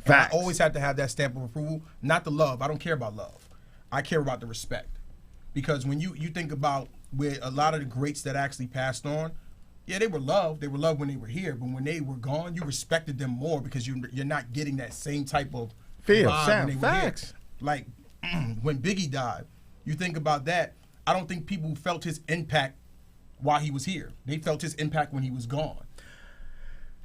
And I always have to have that stamp of approval. Not the love. I don't care about love. I care about the respect. Because when you think about where a lot of the greats that actually passed on, yeah, they were loved. They were loved when they were here. But when they were gone, you respected them more because you're not getting that same type of feel, vibe sound, when they were here. facts. Like, when Biggie died, you think about that, I don't think people felt his impact while he was here. They felt his impact when he was gone.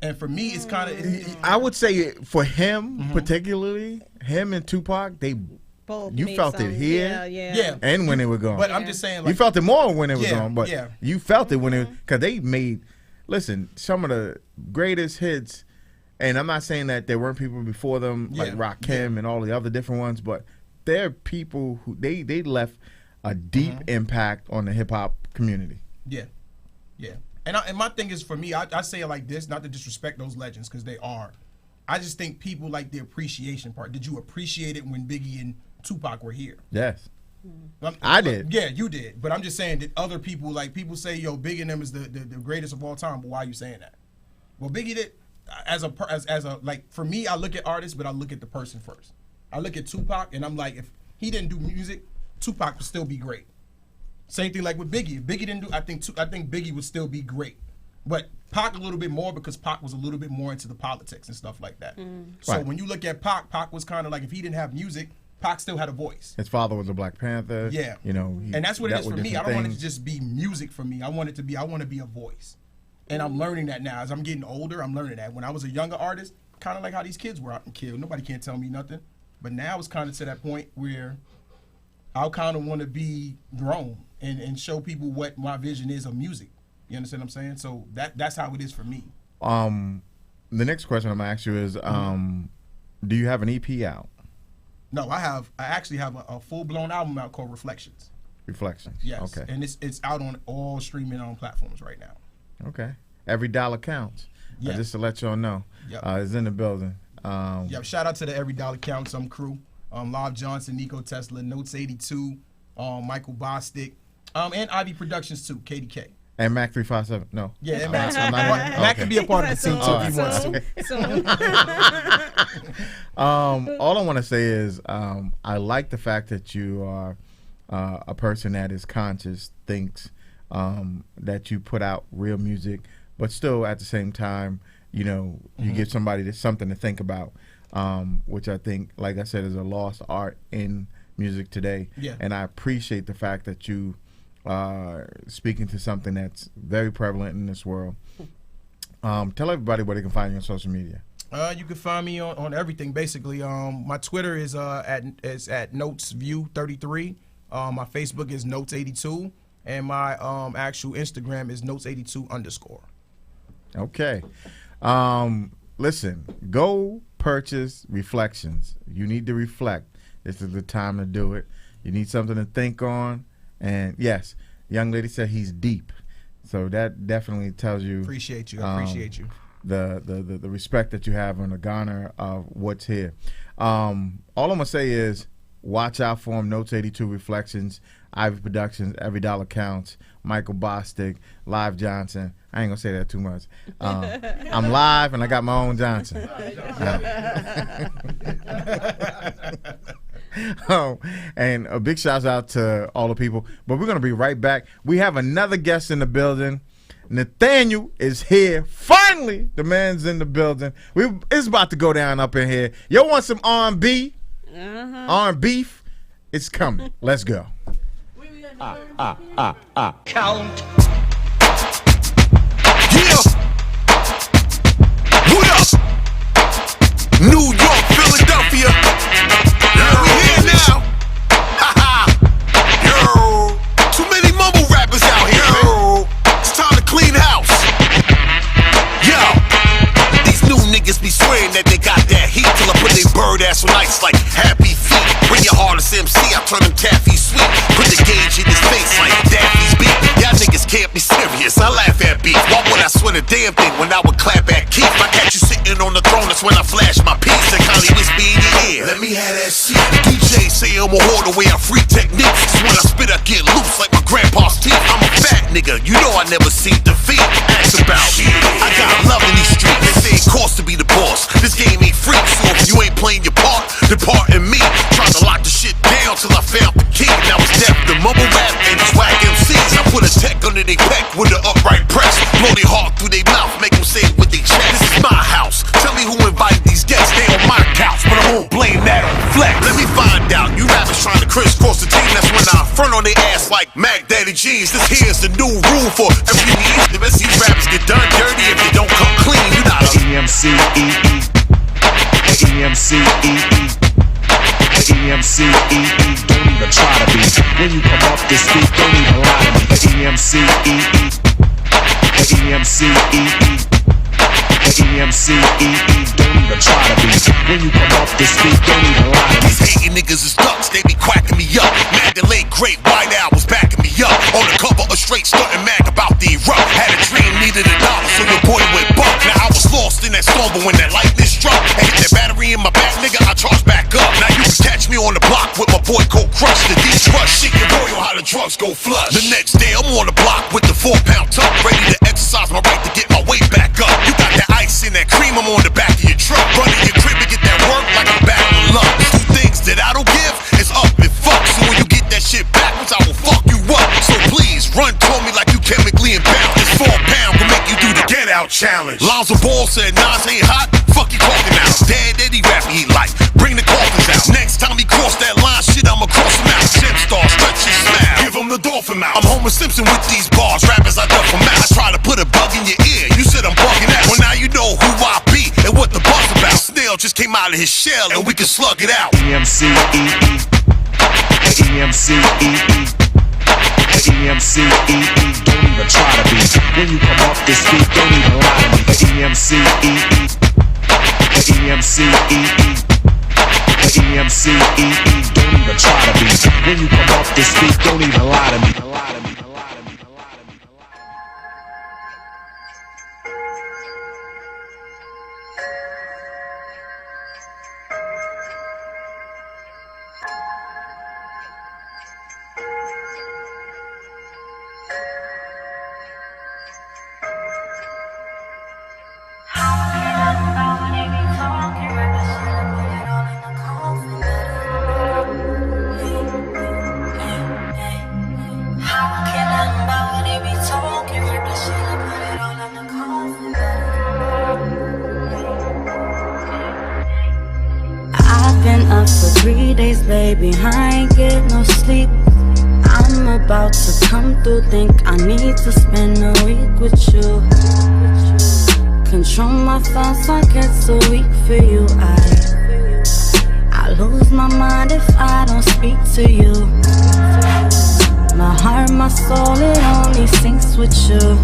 And for me, it's kind of... I would say for him, particularly, him and Tupac, they... Both you felt it here Yeah. and when they were gone. But I'm just saying, like, you felt it more when it was Yeah, gone, but yeah. you felt it when it, because they made, listen, some of the greatest hits, and I'm not saying that there weren't people before them, like Rakim and all the other different ones, but they're people who, they left a deep impact on the hip-hop community. Yeah. Yeah. And my thing is, for me, I say it like this, not to disrespect those legends, because they are. I just think people like the appreciation part. Did you appreciate it when Biggie and Tupac were here? Yes. I did. Yeah, you did. But I'm just saying that other people, like, people say, yo, Biggie and them is the greatest of all time, but why are you saying that? Well, Biggie did, as a like, for me, I look at artists, but I look at the person first. I look at Tupac, and I'm like, if he didn't do music, Tupac would still be great. Same thing like with Biggie. If Biggie didn't do, I think Biggie would still be great. But Pac a little bit more because Pac was a little bit more into the politics and stuff like that. So when you look at Pac was kind of like if he didn't have music, Pac still had a voice. His father was a Black Panther. Yeah. You know, and that's what it is for me. I don't want it to things. just be music for me. I want to be a voice. And I'm learning that now. As I'm getting older, I'm learning that. When I was a younger artist, kind of like how these kids were out and killed. Nobody can't tell me nothing. But now it's kind of to that point where I kind of want to be grown and show people what my vision is of music. You understand what I'm saying? So that's how it is for me. The next question I'm gonna ask you is, do you have an EP out? No, I actually have a full-blown album out called Reflections. Reflections. Yes. Okay. And it's out on all streaming on platforms right now. Okay. Every dollar counts. Yeah. Just to let y'all know, it's in the building. Shout out to the Every Dollar Counts crew. Live Johnson, Nico Tesla, Notes 82, Michael Bostic, and Ivy Productions too, KDK. And Mac 357. No. Yeah, and Mac can be a part of the team too if he wants to. All I want to say is I like the fact that you are a person that is conscious, thinks that you put out real music, but still at the same time, you know, you give somebody something to think about, which I think, like I said, is a lost art in music today. Yeah. And I appreciate the fact that you speaking to something that's very prevalent in this world. Tell everybody where they can find you on social media. You can find me on everything basically. My Twitter is at NotesView33. My Facebook is Notes82, and my actual Instagram is Notes82_. Okay. Listen, go purchase Reflections. You need to reflect. This is the time to do it. You need something to think on. And yes, the young lady said he's deep. So that definitely tells you. Appreciate you. I appreciate you. The respect that you have and the honor of what's here. All I'm gonna say is watch out for him. Notes 82 Reflections, Ivy Productions, Every Dollar Counts, Michael Bostic, Live Johnson. I ain't gonna say that too much. I'm live and I got my own Johnson. And a big shout out to all the people. But we're gonna be right back. We have another guest in the building. Nathaniel is here. Finally, the man's in the building. It's about to go down up in here. Yo, want some R&B? R&B? It's coming. Let's go. Count. Yeah. What up? New York, Philadelphia. Yeah, we here now. Yo. Too many mumble rappers out here. Yo. It's time to clean house. Yo. These new niggas be swearing that they got that heat till I put their bird ass on ice like happy feet. Bring your hardest MC, I turn them taffy sweet. Put the gauge in his face like Daffy's beat. Y'all niggas can't be serious, I laugh at beef. Why would I swear a damn thing when I would clap at Keith? I catch you sitting on the throne, that's when I flash my piece and kindly whisper in your ear. Let me have that shit. DJ say I'm a whore the way I free techniques. Cause when I spit I get loose like my grandpa's teeth. I'm a fat nigga, you know I never seen defeat. Ask about me, I got love in these streets. They say it costs to be the boss. This game ain't free, so if you ain't playing your part, then part in me. Trying to lock the shit down till I found the key. Now it's death, the mumble rap and these whack MCs. I put a tech under their peck with an upright press. Blow their heart through their mouth, make them say it with their chest. This is my house, tell me who invited these guests. They on my couch, but I won't blame that on Flex. Let me find out, you rappers trying to crisscross the team. That's when I front on their ass like Mac Daddy G's. This here's the new rule for every year. The best these rappers get done dirty if they don't come clean. You not a EMCEE. EMCEE. EMCEE, don't even try to be. When you come off this beat, don't even lie to me. EMCEE, EMCEE, EMCEE, don't even try to be. When you come off this beat, don't even lie to me. These hating niggas is ducks, they be quacking me up. Mandalay Great White Owl was backing me up. On the cover of Straight Stuntin' Mag about the erupt. Had a dream, needed $1, so your boy went buck. Now I was lost in that storm, but when that lightning struck, I hit that battery in my back, nigga, I charged back up. Now you can catch me on the block with my boy Cold Crush. The D-Trust, shit get royal, how the drugs go flush. The next day I'm on the block with the 4-pound tuck, ready to exercise my right to get my weight back up. You got that ice in that cream, I'm on the back of your truck. Run to your crib and get that work like I'm battling luck. Two things that I don't give is up and fuck. So when you get that shit backwards, I will fuck you up. So challenge. Lonzo Ball said Nas ain't hot, fuck you talking out. Dead Eddie rap he like, bring the coffins out. Next time he cross that line, shit, I'ma cross him out. Chip star, stretch his smile, give him the dolphin mouth. I'm Homer Simpson with these bars, rappers I duck from out. I try to put a bug in your ear, you said I'm bugging out. Well now you know who I be and what the buzz about. Snail just came out of his shell and we can slug it out. EMCEE, EMCEE, EMCEE, don't even try to be. When you come off this beat, don't even lie to me. EMCEE, EMCEE, EMCEE, don't even try to be. When you come off this beat, don't even lie to me. Up for 3 days, baby, I ain't get no sleep. I'm about to come through, think I need to spend a week with you. Control my thoughts, I get so weak for you. I lose my mind if I don't speak to you. My heart, my soul, it only sinks with you.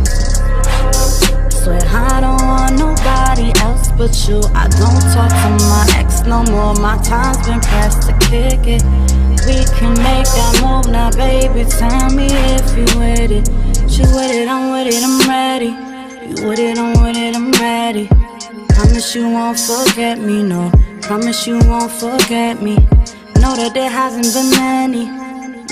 Swear I don't want nobody else but you. I don't talk to my ex no more. My time's been pressed to kick it. We can make that move now, baby. Tell me if you with it. She with it, I'm with it, I'm ready. You with it, I'm with it, I'm ready. Promise you won't forget me, no. Promise you won't forget me. Know that there hasn't been many.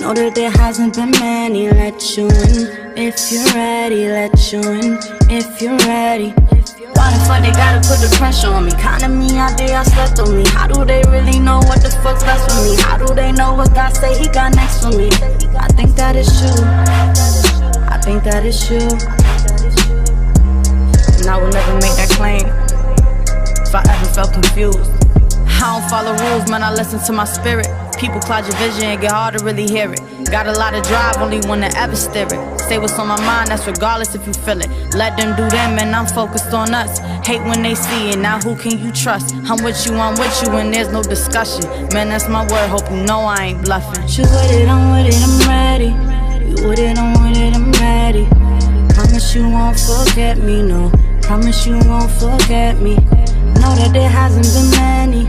Know that there hasn't been many. Let you in if you're ready. Let you in if you're ready. Why the fuck they gotta put the pressure on me? Kinda me idea I slept on me. How do they really know what the fuck's best for me? How do they know what God say he got next for me? I think that is true. I think that is true. And I will never make that claim if I ever felt confused. I don't follow rules, man, I listen to my spirit. People cloud your vision and get hard to really hear it. Got a lot of drive, only one to ever steer it. Say what's on my mind, that's regardless if you feel it. Let them do them and I'm focused on us. Hate when they see it, now who can you trust? I'm with you and there's no discussion. Man, that's my word, hope you know I ain't bluffing. You with it, I'm with it, I'm ready. You with it, I'm with it, I'm ready. Promise you won't forget me, no. Promise you won't forget me. Know that there hasn't been many.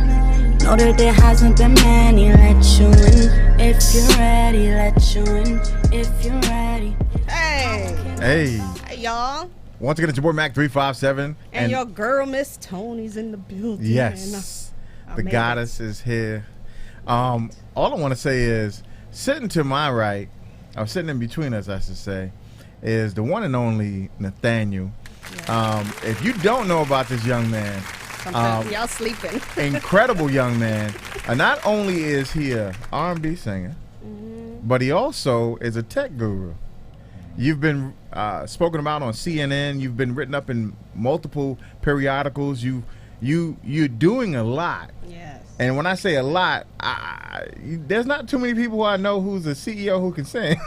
Know that there hasn't been many. Let you in if you're ready. Let you in if you're ready. Hey, y'all. Once again, it's your boy Mac 357, and your girl Miss Tony's in the building. Yes, the goddess is here. All I want to say is, sitting to my right, or sitting in between us, I should say, is the one and only Nathaniel. If you don't know about this young man, y'all sleeping. Incredible young man. Not only is he a R&B singer, but he also is a tech guru. You've been spoken about on CNN. You've been written up in multiple periodicals. You're doing a lot. Yes. And when I say a lot, there's not too many people who I know who's a CEO who can sing.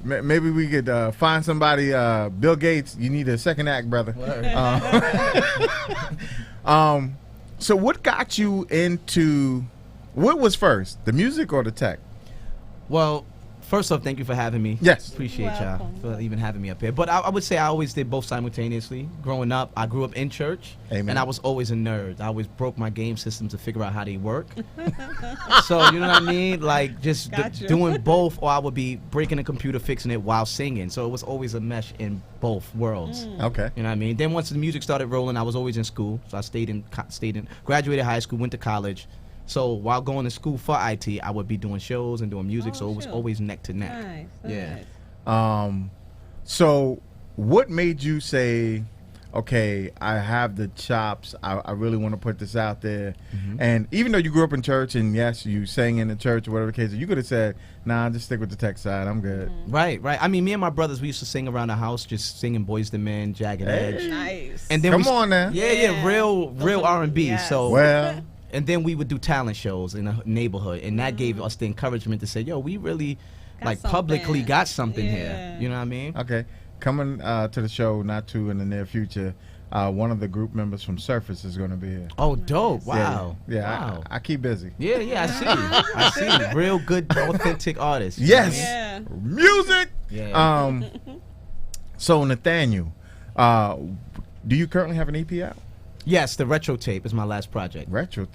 Maybe we could find somebody. Bill Gates, you need a second act, brother. So what got you into, what was first, the music or the tech? Well, first off, thank you for having me. Yes. Appreciate y'all for even having me up here. But I would say I always did both simultaneously. Growing up, I grew up in church. Amen. And I was always a nerd. I always broke my game system to figure out how they work. So, you know what I mean? Like, just doing both, or I would be breaking a computer, fixing it while singing. So it was always a mesh in both worlds. Okay. You know what I mean? Then once the music started rolling, I was always in school. So I stayed in, graduated high school, went to college. So while going to school for IT, I would be doing shows and doing music. So it was always neck to neck. Nice. Yeah. So what made you say, okay, I have the chops. I really want to put this out there. Mm-hmm. And even though you grew up in church and yes, you sang in the church or whatever the case, you could have said, nah, just stick with the tech side. I'm good. Right. I mean, me and my brothers, we used to sing around the house, just singing Boys II Men, Jagged Edge. Nice. And then Come on now. Yeah, real R&B. Yes. So Well. and then we would do talent shows in the neighborhood, and that gave us the encouragement to say, yo, we really like publicly got something here. You know what I mean? Okay. Coming to the show not too in the near future, one of the group members from Surface is going to be here. Oh, dope. Wow. Yeah, Wow. I keep busy. Yeah, I see. I see. Real good, authentic artists. Yes. Yeah. Music. Yeah. So, Nathaniel, do you currently have an EP out? Yes, the Retro Tape is my last project. Retro?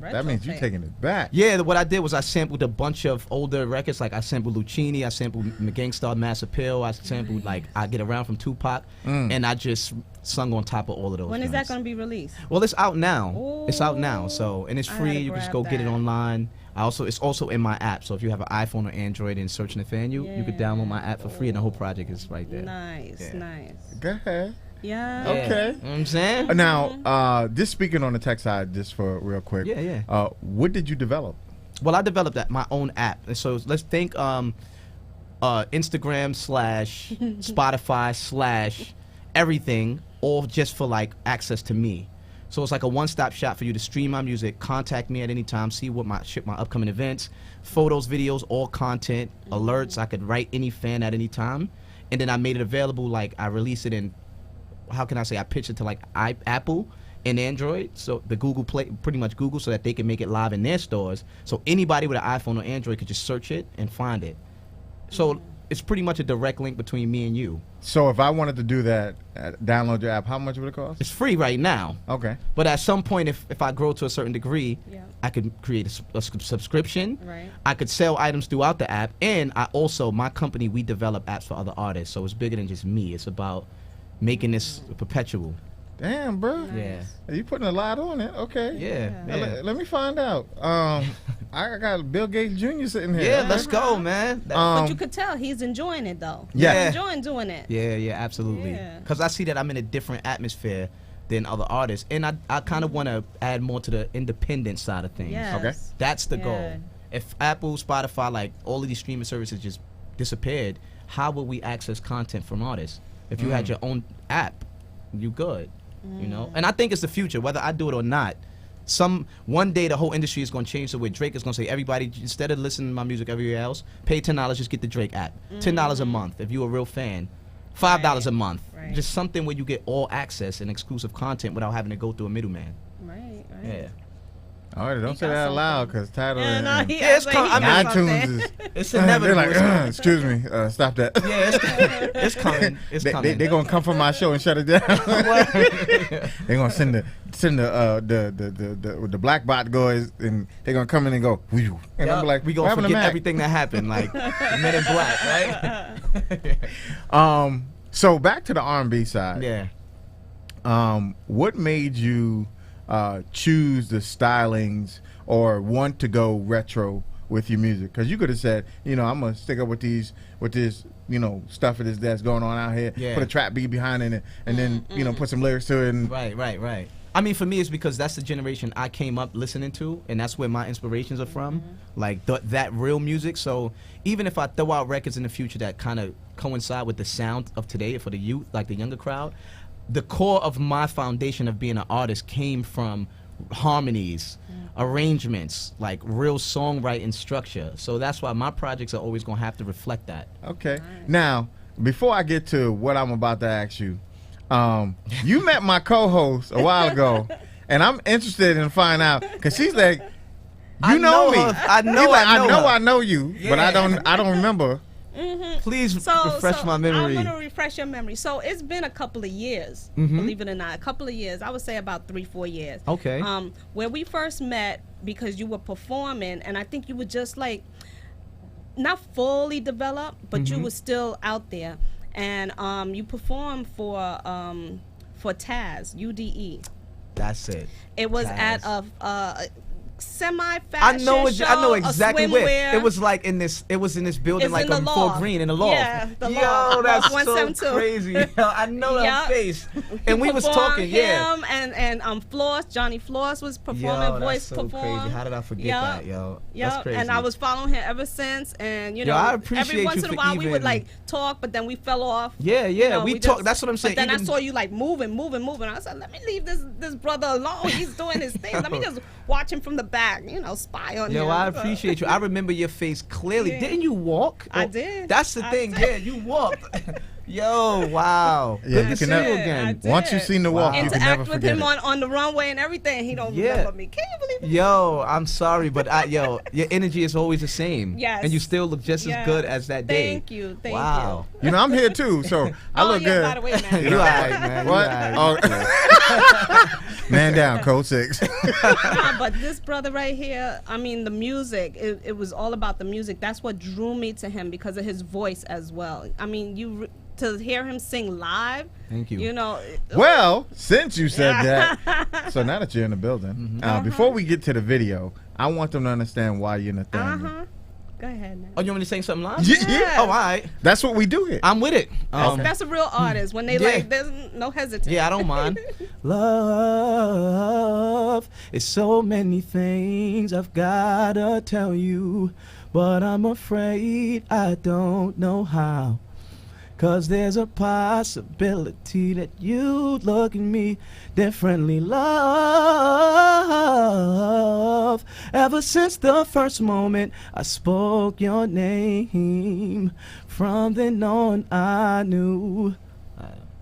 That means you're taking it back. Yeah, what I did was I sampled a bunch of older records. Like I sampled Lucchini, I sampled Gangstar, Mass Appeal, I sampled like I Get Around from Tupac, and I just sung on top of all of those. When is that joints. going to be released? Well, it's out now. It's out now, so and it's I free. gotta You can just grab go get it that. online. It's also in my app. So if you have an iPhone or Android and search Nathaniel, you could download my app for free, and the whole project is right there. Nice, nice. Go ahead. Yeah. Okay. You know what I'm saying? Now, just speaking on the tech side, just for real quick. Yeah. What did you develop? Well, I developed my own app. And so let's think Instagram / Spotify / everything, all just for like access to me. So it's like a one-stop shop for you to stream my music, contact me at any time, see what my upcoming events, photos, videos, all content, alerts. I could write any fan at any time. And then I made it available, like I released it in, how can I say, I pitched it to like Apple and Android, so the Google Play, pretty much Google, so that they can make it live in their stores. So anybody with an iPhone or Android could just search it and find it. So it's pretty much a direct link between me and you. So if I wanted to do that, download your app, how much would it cost? It's free right now. Okay. But at some point, if I grow to a certain degree, I could create a subscription. Right. I could sell items throughout the app. And my company, we develop apps for other artists. So it's bigger than just me. It's about making this perpetual. Damn, bro. Yeah. You putting a lot on it. Okay. Yeah. Let me find out. I got Bill Gates Jr. sitting here. Yeah, let's go, man. But you could tell he's enjoying it, though. Yeah. He's enjoying doing it. Yeah, absolutely. Because I see that I'm in a different atmosphere than other artists. And I kind of want to add more to the independent side of things. Yes. Okay. That's the goal. Yeah. If Apple, Spotify, like all of these streaming services just disappeared, how would we access content from artists? If you had your own app, you good. You know? And I think it's the future, whether I do it or not. One day the whole industry is going to change, so where Drake is going to say, everybody, instead of listening to my music everywhere else, pay $10, just get the Drake app. $10 a month if you're a real fan. $5 a month. Right. Just something where you get all access and exclusive content without having to go through a middleman. Right. Yeah. All right, don't say that out loud, because Tidal and iTunes it's they're inevitable. like, excuse me, stop that. Yeah, it's coming. It's coming. They're gonna come from my show and shut it down. They're gonna send the black bot guys, and they're gonna come in and go, whew. And I'm like, we what gonna happened to forget Mac? everything that happened, like Men in Black, right? So back to the R&B side. Yeah. What made you choose the stylings or want to go retro with your music? Because you could have said, I'm gonna stick up with this, stuff that's going on out here. Yeah. Put a trap beat behind it, and then put some lyrics to it. And Right. I mean, for me, it's because that's the generation I came up listening to, and that's where my inspirations are from, like that real music. So even if I throw out records in the future that kind of coincide with the sound of today for the youth, like the younger crowd, the core of my foundation of being an artist came from harmonies, arrangements, like real songwriting structure. So that's why my projects are always going to have to reflect that. Okay. Now, before I get to what I'm about to ask you, you met my co-host a while ago, and I'm interested in finding out, because she's like, you know me. I know. He's like, I know you, but I don't remember. Please refresh my memory. I'm gonna refresh your memory. So it's been a couple of years, believe it or not, a couple of years. I would say about 3-4 years. Okay. Where we first met, because you were performing, and I think you were just like not fully developed, but you were still out there, and you performed for Taz, UDE. That's it. It was Taz. at semi-fashion show. I know exactly a where. swimwear. It was like in this. It was in this building, It's like in the on Fort loft. Green in the loft. Yeah, the Yo, loft. that's Loft so 172. crazy. Yo, I know that Yup. face. He And we was performed, talking, yeah. Him and Floss, Johnny Floss was performing, Yo, that's voice so perform. crazy. How did I forget Yup. that, yo? Yep. That's crazy. And I was following him ever since, and you Yo, know, I appreciate every once you in a for while we would even- like talk, but then we fell off. Yeah, You yeah, know, we just- talk. That's what I'm saying. But then I Even- saw you like moving. I said, let me leave this brother alone. He's doing his thing. Let me just watch him from the back. You know, spy on him. Yo, I appreciate you. I remember your face clearly. Yeah. Didn't you walk? I Oh, did. That's the I thing. did. Yeah, you walked. Yo, wow. Yeah, Good you to can see you never- again. Once you seen the walk, you can never Interact with forget him it. on the runway and everything. He don't Yeah. remember me. Can you believe it? Yo, I'm sorry, but your energy is always the same. Yes. And you still look just Yeah. as good as that day. Thank you. Thank wow. You know, I'm here too, so I look yeah, good. by the way, man. You all right, man. You What? all right. Oh. Man down, code 6. Nah, but this brother right here, I mean, the music, it was all about the music. That's what drew me to him because of his voice as well. I mean, to hear him sing live, Thank you. You know. Well, since you said that, so now that you're in the building, before we get to the video, I want them to understand why you're Nathaniel. Go ahead, man. Oh, you want me to sing something live? Yeah. Oh, all right. That's what we do here. I'm with it. That's a real artist. When they Yeah. like, there's no hesitation. Yeah, I don't mind. Love is so many things I've gotta tell you, but I'm afraid I don't know how. 'Cause there's a possibility that you'd look at me differently, love. Ever since the first moment I spoke your name, from then on I knew.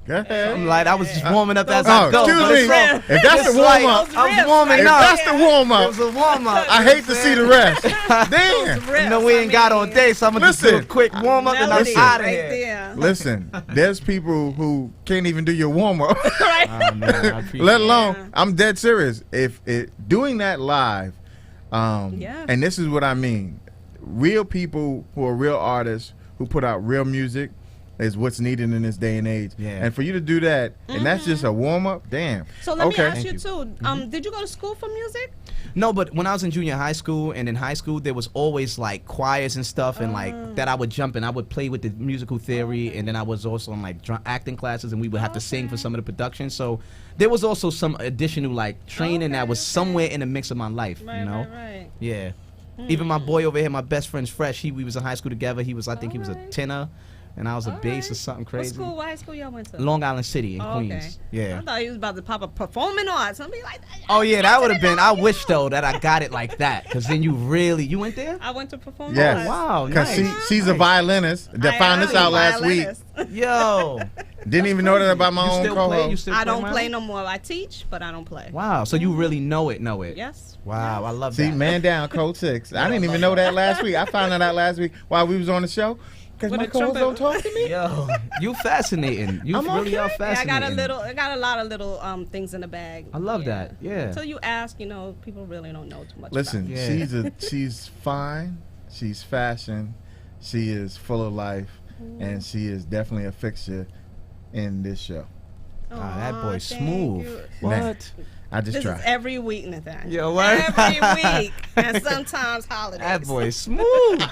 Go ahead. I'm like, I was just warming up as I go. Excuse but me. it's wrong. If that's It's the warm up, I was warming if up. that's the warm up, It was a warm up. I hate to see the rest. Damn. You know we ain't got all day, so I'm gonna just do a Listen. quick warm up and I'm Listen. out of Right here. there. Listen, there's people who can't even do your warm up. Right. Oh, man, I appreciate Let it. alone, I'm dead serious. If doing that live, Yeah. and this is what I mean, real people who are real artists who put out real music is what's needed in this day and age. Yeah. And for you to do that, and that's just a warm up, damn. So let okay. me ask you too. Did you go to school for music? No, but when I was in junior high school and in high school, there was always like choirs and stuff, and like that I would jump and I would play with the musical theory, and then I was also in like acting classes, and we would have to sing for some of the production. So there was also some additional like training that was somewhere in the mix of my life, you know? Right. Yeah. Even my boy over here, my best friend's Fresh. We was in high school together. He was, I think, he was a tenor, and I was a bass or something What crazy. school? What high school y'all went to? Long Island City in Oh, Queens. okay. Yeah. I thought he was about to pop a performing arts. Something like that. Oh yeah, that would have been. I wish though that I got it like that, because then you went there. I went to performing Yes. arts. Wow, Because nice. she's a violinist. That found this out last week. Yo, Didn't even know that about my You own still play? co-host. You still I don't Milo? play no more. I teach, but I don't play. Wow, so you really know it? Yes. Wow, I love See, that. man down, code 6. I didn't even know that last week. I found that out last week while we was on the show. Because With my a co-host trumpet. don't talk to me. Yo, you fascinating. You I'm really are okay. Yeah, I fascinating. got a lot of little things in the bag. I love that. Yeah. Until you ask, people really don't know too much. Listen, about it. she's fine. She's fashion. She is full of life. And she is definitely a fixture in this show. Ah, that boy thank smooth. you. What? I just This try. is every week, Nathaniel. Yo, what? Every week, and sometimes holidays. That boy smooth.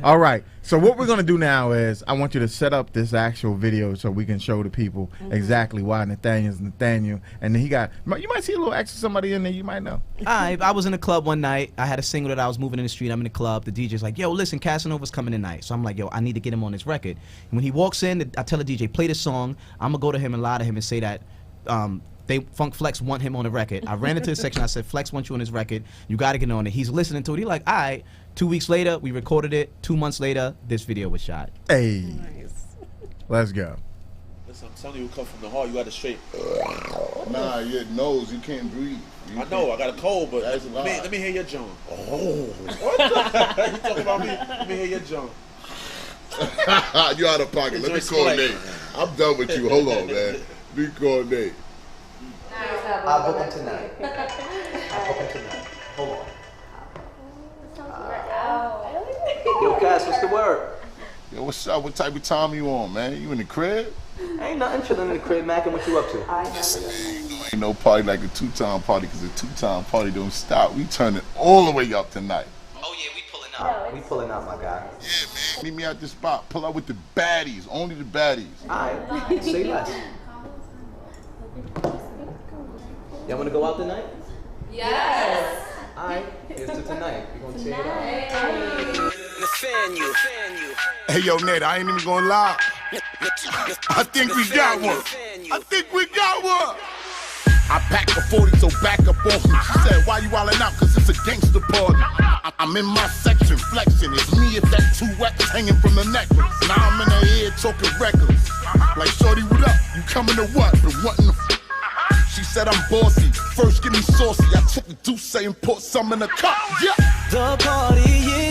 All right. So what we're gonna do now is I want you to set up this actual video so we can show the people exactly why Nathaniel's Nathaniel. And then you might see a little extra somebody in there you might know. I was in a club one night. I had a single that I was moving in the street. I'm in the club. The DJ's like, yo, listen, Casanova's coming tonight. So I'm like, yo, I need to get him on his record. And when he walks in, I tell the DJ, play this song. I'm going to go to him and lie to him and say that Funk Flex want him on the record. I ran into the section. I said, Flex wants you on his record. You got to get on it. He's listening to it. He's like, all right. 2 weeks later, we recorded it. 2 months later, this video was shot. Hey. Let's go. Listen, I'm telling you, come from the heart. You got to straight. Nah, your nose, you can't breathe. I know, I got a cold, but That's a lie. let me hear your John. Oh. What the? You talking about me? Let me hear your John. You out of pocket. Let me call Nate. I'm done with you. Hold on, man. Let me call Nate. I'll book him tonight. Hold on. Yo, Cass, what's the word? Yo, what's up? What type of time you on, man? You in the crib? Ain't nothing, chilling in the crib, Mac, and what you up to? Ain't no party like a two-time party, because a two-time party don't stop. We turn it all the way up tonight. Oh yeah, we pulling out. We pulling out, my guy. Yeah, man. Meet me at the spot. Pull up with the baddies. Only the baddies. Alright, say less. Y'all wanna go out tonight? Yes. Alright, here's to tonight. We're gonna tear it up. Hey, yo, Ned, I ain't even gonna lie. I think we got one. I think we got one. I packed a 40, so back up off me. She said, why you wildin' out? Cause it's a gangster party. I'm in my section, flexing. It's me if that 2 weapons hanging from the necklace. Now I'm in her ear talking reckless. Like, shorty, what up? You coming to what? The what in the She said I'm bossy. First give me saucy. I took the Douce and put some in the cup. Yeah. The party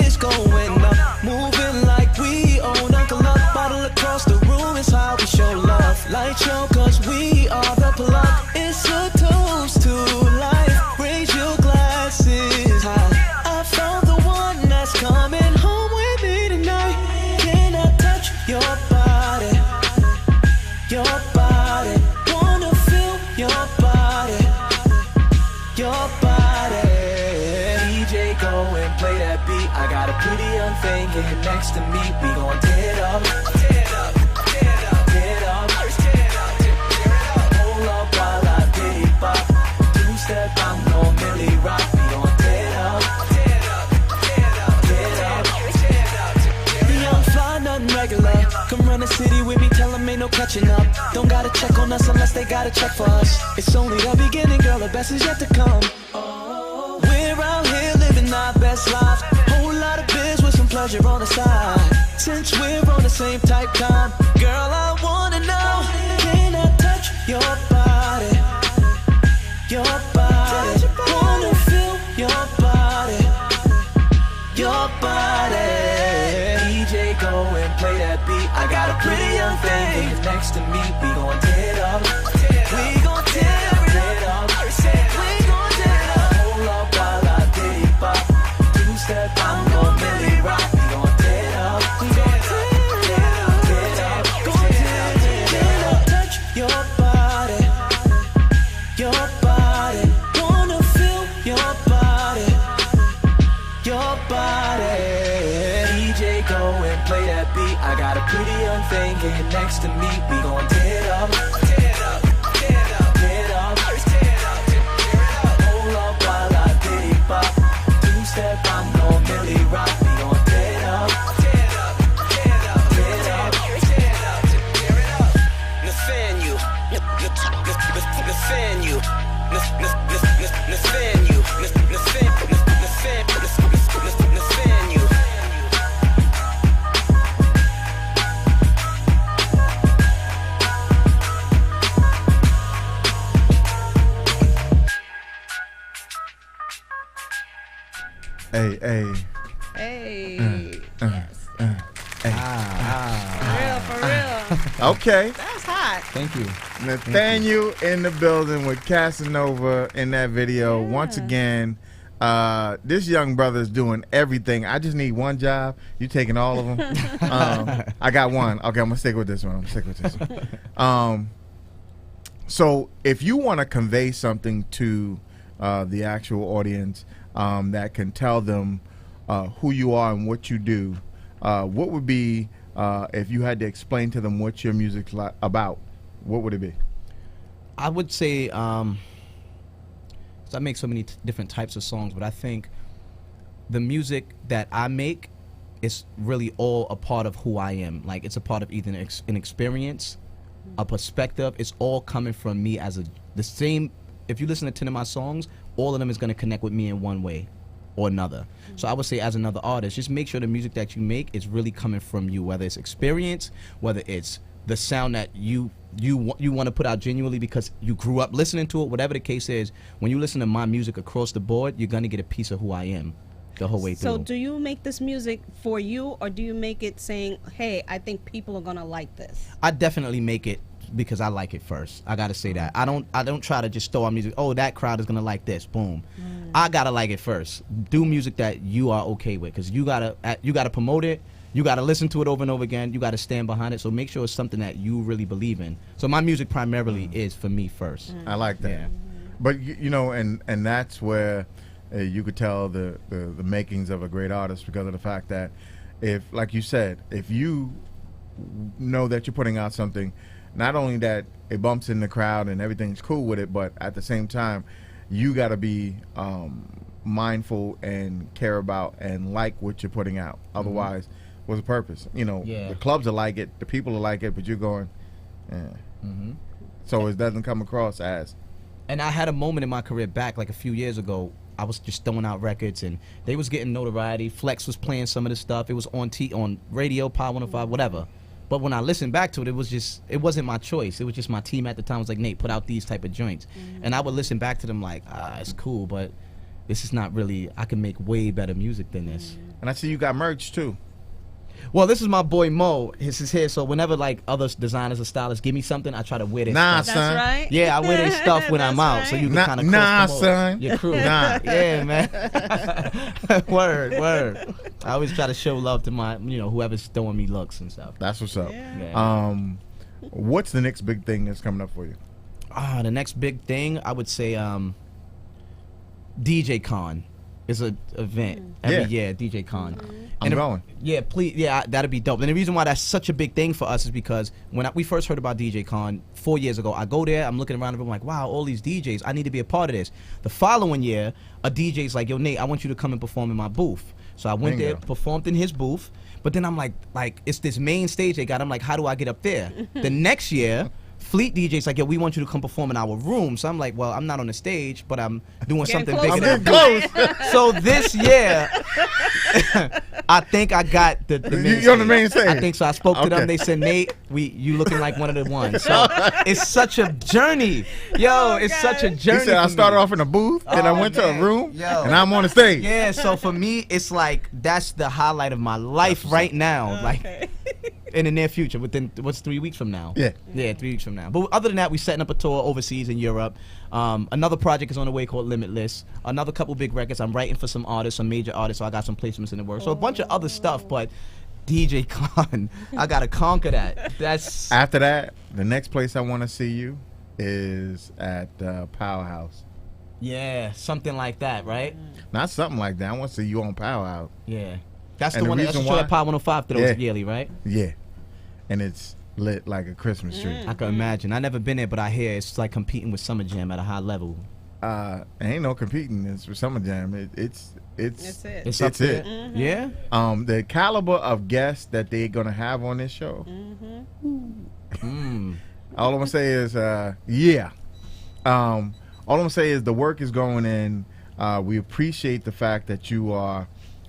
is going up, moving like we own Uncle Up. Bottle across the room is how we show love. Light show cause we are the plug. It's a toast to life. Raise your glasses high. I found the one that's coming home with me tonight. Can I touch your body? Your body. Wanna feel your body. Your body. DJ, go and play that beat. I got a pretty young thing here next to me. We gon' tear it up. Tear it up. Tear it up. Tear it up. Tear it up. Tear it up. Hold up while I diddy bop. 2-step, I'm gon' Millie rock. We gon' tear it up. Tear it up. Tear it up. Tear it up. Tear it up. The young fly, nothing regular. Come run the city with me, tell them ain't no catching up. Don't gotta check on us unless they gotta check for us. It's only the beginning, girl, the best is yet to come. We're out here living our best lives. Whole lot of biz with some pleasure on the side. Since we're on the same type time, girl, I wanna know, can I touch your body? Your body. Wanna feel your body. Your body. DJ, go and play that beat. I got a pretty young thing next to me. We gon' tear it up. We gon' tear it up. We gon' tear it up. Hold up while I diddy bop. 2-step, I'm gon' Millie rock. We gon' tear it up. We gon' tear it up. Tear it up. Gon' tear it up. Can I touch your body? Your body. Wanna feel your body. Your body. DJ, go and play that beat. I got a pretty young thing here next to me. We gon' tear it up. Tear it up. Tear it up. Tear it up. Tear it up. Tear it up. Hold up while I diddy bop. 2-step, I'm gon' Millie rock. We gon' tear it up. Tear it up. Tear it up. Tear it up. Tear it up. Tear it up. Nathaniel, Nathaniel, Nathaniel, Nathaniel. Hey, hey. Hey. Hey. For real. Okay. That was hot. Thank you. Nathaniel in the building with Casanova in that video. Once again, this young brother is doing everything. I just need one job. You taking all of them? I got one. Okay, I'm going to stick with this one. So if you want to convey something to the actual audience that can tell them who you are and what you do, what would be, if you had to explain to them what your music's about, what would it be? I would say, 'cause I make so many different types of songs, but I think the music that I make is really all a part of who I am. Like, it's a part of either an experience, a perspective. It's all coming from me as the same. If you listen to 10 of my songs, all of them is going to connect with me in one way or another. So I would say, as another artist, just make sure the music that you make is really coming from you, whether it's experience, whether it's the sound that you want to put out genuinely because you grew up listening to it, whatever the case is. When you listen to my music across the board, you're going to get a piece of who I am the whole way through. So do you make this music for you, or do you make it saying, hey, I think people are going to like this? I definitely make it because I like it first. I gotta say that. I don't try to just throw out music. Oh, that crowd is gonna like this. Boom. I gotta like it first. Do music that you are okay with, because you gotta promote it. You got to listen to it over and over again. You got to stand behind it. So make sure it's something that you really believe in. So my music primarily is for me first. I like that. Yeah. But you know, and that's where you could tell the makings of a great artist, because of the fact that if, like you said, if you know that you're putting out something, not only that it bumps in the crowd and everything's cool with it, but at the same time, you got to be mindful and care about and like what you're putting out. Otherwise, what's the purpose? You know, the clubs will like it, the people will like it, but you're going, so it doesn't come across as. And I had a moment in my career back like a few years ago. I was just throwing out records and they was getting notoriety. Flex was playing some of the stuff. It was on radio, Power 105, whatever. But when I listened back to it, it wasn't my choice. It was just my team at the time was like, Nate, put out these type of joints. And I would listen back to them like, it's cool, but this is not really, I can make way better music than this. And I see you got merch too. Well, this is my boy Mo. This is here. So whenever like other designers or stylists give me something, I try to wear their stuff. Son. That's right. Yeah, I wear their stuff when I'm out, so you can kind of cross son. your crew. Yeah, man. Word. I always try to show love to my, whoever's throwing me looks and stuff. That's what's up. Yeah. What's the next big thing that's coming up for you? The next big thing, I would say, DJ Con is an event every year. DJ Con. I'm going. Yeah, please. Yeah, that'd be dope. And the reason why that's such a big thing for us is because when we first heard about DJ Con 4 years ago, I go there, I'm looking around the room like, wow, all these DJs, I need to be a part of this. The following year, a DJ's like, yo, Nate, I want you to come and perform in my booth. So I went there, performed in his booth, but then I'm like, it's this main stage they got. I'm like, how do I get up there? The next year, Fleet DJ's like, yo, we want you to come perform in our room. So I'm like, well, I'm not on the stage, but I'm doing something bigger than that. So this year, I think I got the main You're on the main stage. I think so. I spoke to them. They said, Nate, you looking like one of the ones. So it's such a journey. Yo, it's such a journey. He said, I started off in a booth, then I went to a room, and I'm on the stage. Yeah, so for me, it's like, that's the highlight of my life right now. Like, in the near future, within 3 weeks from now. Yeah, 3 weeks from now. But other than that, we're setting up a tour overseas in Europe. Another project is on the way called Limitless. Another couple big records. I'm writing for some artists, some major artists, so I got some placements in the works. So a bunch of other stuff, but DJ Con, I gotta conquer that. That's after that. The next place I want to see you is at Powerhouse. Yeah, something like that, right? Not something like that. I want to see you on Powerhouse. Yeah, that's the one that's the show at Power 105 throws yearly, right? Yeah, and it's lit like a Christmas tree. I can imagine. I never been there, but I hear it's like competing with Summer Jam at a high level. Ain't no competing. It's for Summer Jam. It's it. It's it. Yeah. The caliber of guests that they're gonna have on this show. All I'm gonna say is, all I'm gonna say is the work is going in. We appreciate the fact that you are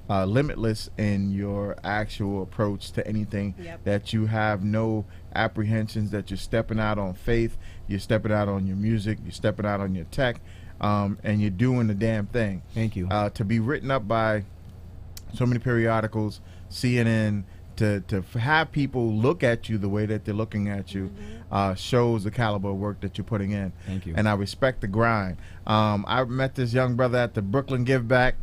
limitless in your actual approach to anything. That you have no apprehensions. That you're stepping out on faith. You're stepping out on your music. You're stepping out on your tech. And you're doing the damn thing. Thank you. To be written up by so many periodicals, CNN, to have people look at you the way that they're looking at you, shows the caliber of work that you're putting in. Thank you. And I respect the grind. I met this young brother at the Brooklyn Give Back,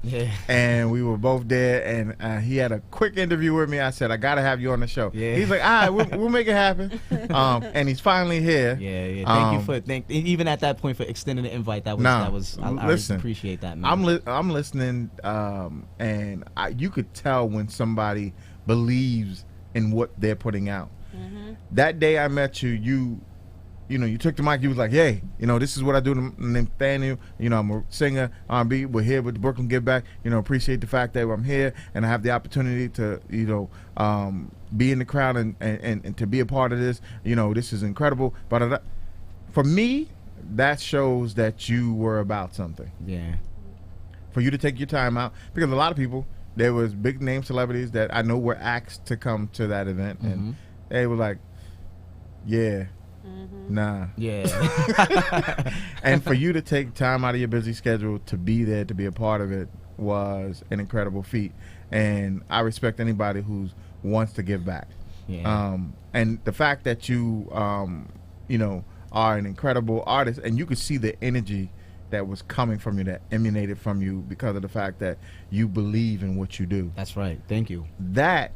and we were both there, and he had a quick interview with me. I said, I got to have you on the show. He's like, all right, we'll make it happen. And he's finally here. Thank you even at that point for extending the invite. I really appreciate that, man. I'm listening, and you could tell when somebody believes in what they're putting out. That day I met you, you took the mic. You was like, "Hey, this is what I do." Nathaniel, I'm a singer, R&B. We're here with the Brooklyn Give Back. Appreciate the fact that I'm here and I have the opportunity to, be in the crowd and to be a part of this. This is incredible. But for me, that shows that you were about something. Yeah. For you to take your time out, because a lot of people, there was big name celebrities that I know were asked to come to that event, and they were like, nah. Yeah. And for you to take time out of your busy schedule to be there, to be a part of it, was an incredible feat. And I respect anybody who wants to give back. Yeah. And the fact that you, are an incredible artist, and you could see the energy that was coming from you, that emanated from you, because of the fact that you believe in what you do. That's right. Thank you. That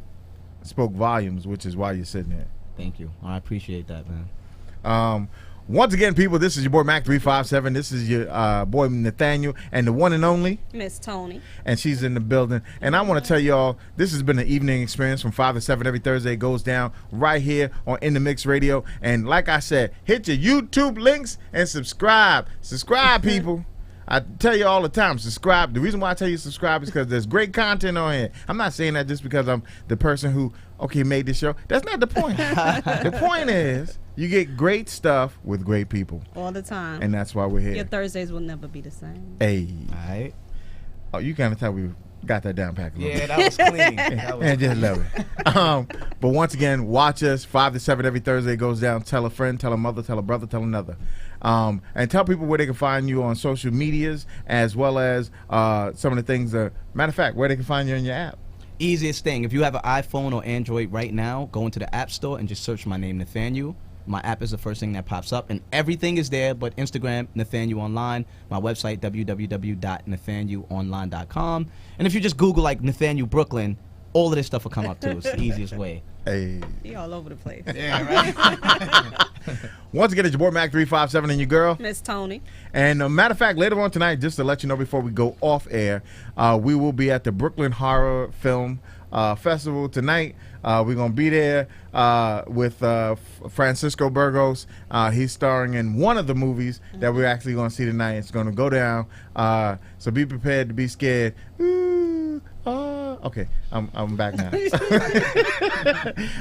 spoke volumes, which is why you're sitting there. Thank you. I appreciate that, man. Once again, people, this is your boy Mac 357. This is your boy Nathaniel and the one and only Miss Tony. And she's in the building. And I want to tell y'all, this has been an evening experience from 5 to 7 every Thursday. It goes down right here on In The Mix Radio. And like I said, hit your YouTube links and subscribe. Subscribe, people. I tell you all the time, subscribe. The reason why I tell you subscribe is because there's great content on here. I'm not saying that just because I'm the person who, made this show. That's not the point. The point is you get great stuff with great people. All the time. And that's why we're here. Your Thursdays will never be the same. Hey. All right. Oh, you kind of thought we got that down pat. Yeah, that was clean. And just love it. But once again, watch us 5 to 7 every Thursday. It goes down. Tell a friend, tell a mother, tell a brother, tell another. And tell people where they can find you on social medias, as well as some of the things that, matter of fact, where they can find you in your app. Easiest thing, if you have an iPhone or Android right now, go into the App Store and just search my name, Nathaniel. My app is the first thing that pops up, and everything is there, but Instagram, Nathaniel Online, my website, www.nathanielonline.com. And if you just Google, like, Nathaniel Brooklyn, all of this stuff will come up, too. It's the easiest way. Hey. He all over the place. Yeah, right? Once again, it's your boy Mac 357 and your girl Miss Tony. And matter of fact, later on tonight, just to let you know before we go off air, we will be at the Brooklyn Horror Film Festival tonight. We're gonna be there with Francisco Burgos. He's starring in one of the movies that we're actually gonna see tonight. It's gonna go down. So be prepared to be scared. Okay, I'm back now.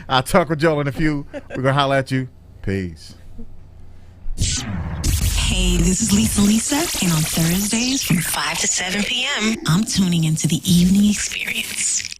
I'll talk with Joel in a few. We're gonna holler at you. Peace. Hey, this is Lisa, and on Thursdays from 5 to 7 p.m., I'm tuning into the Evening Experience.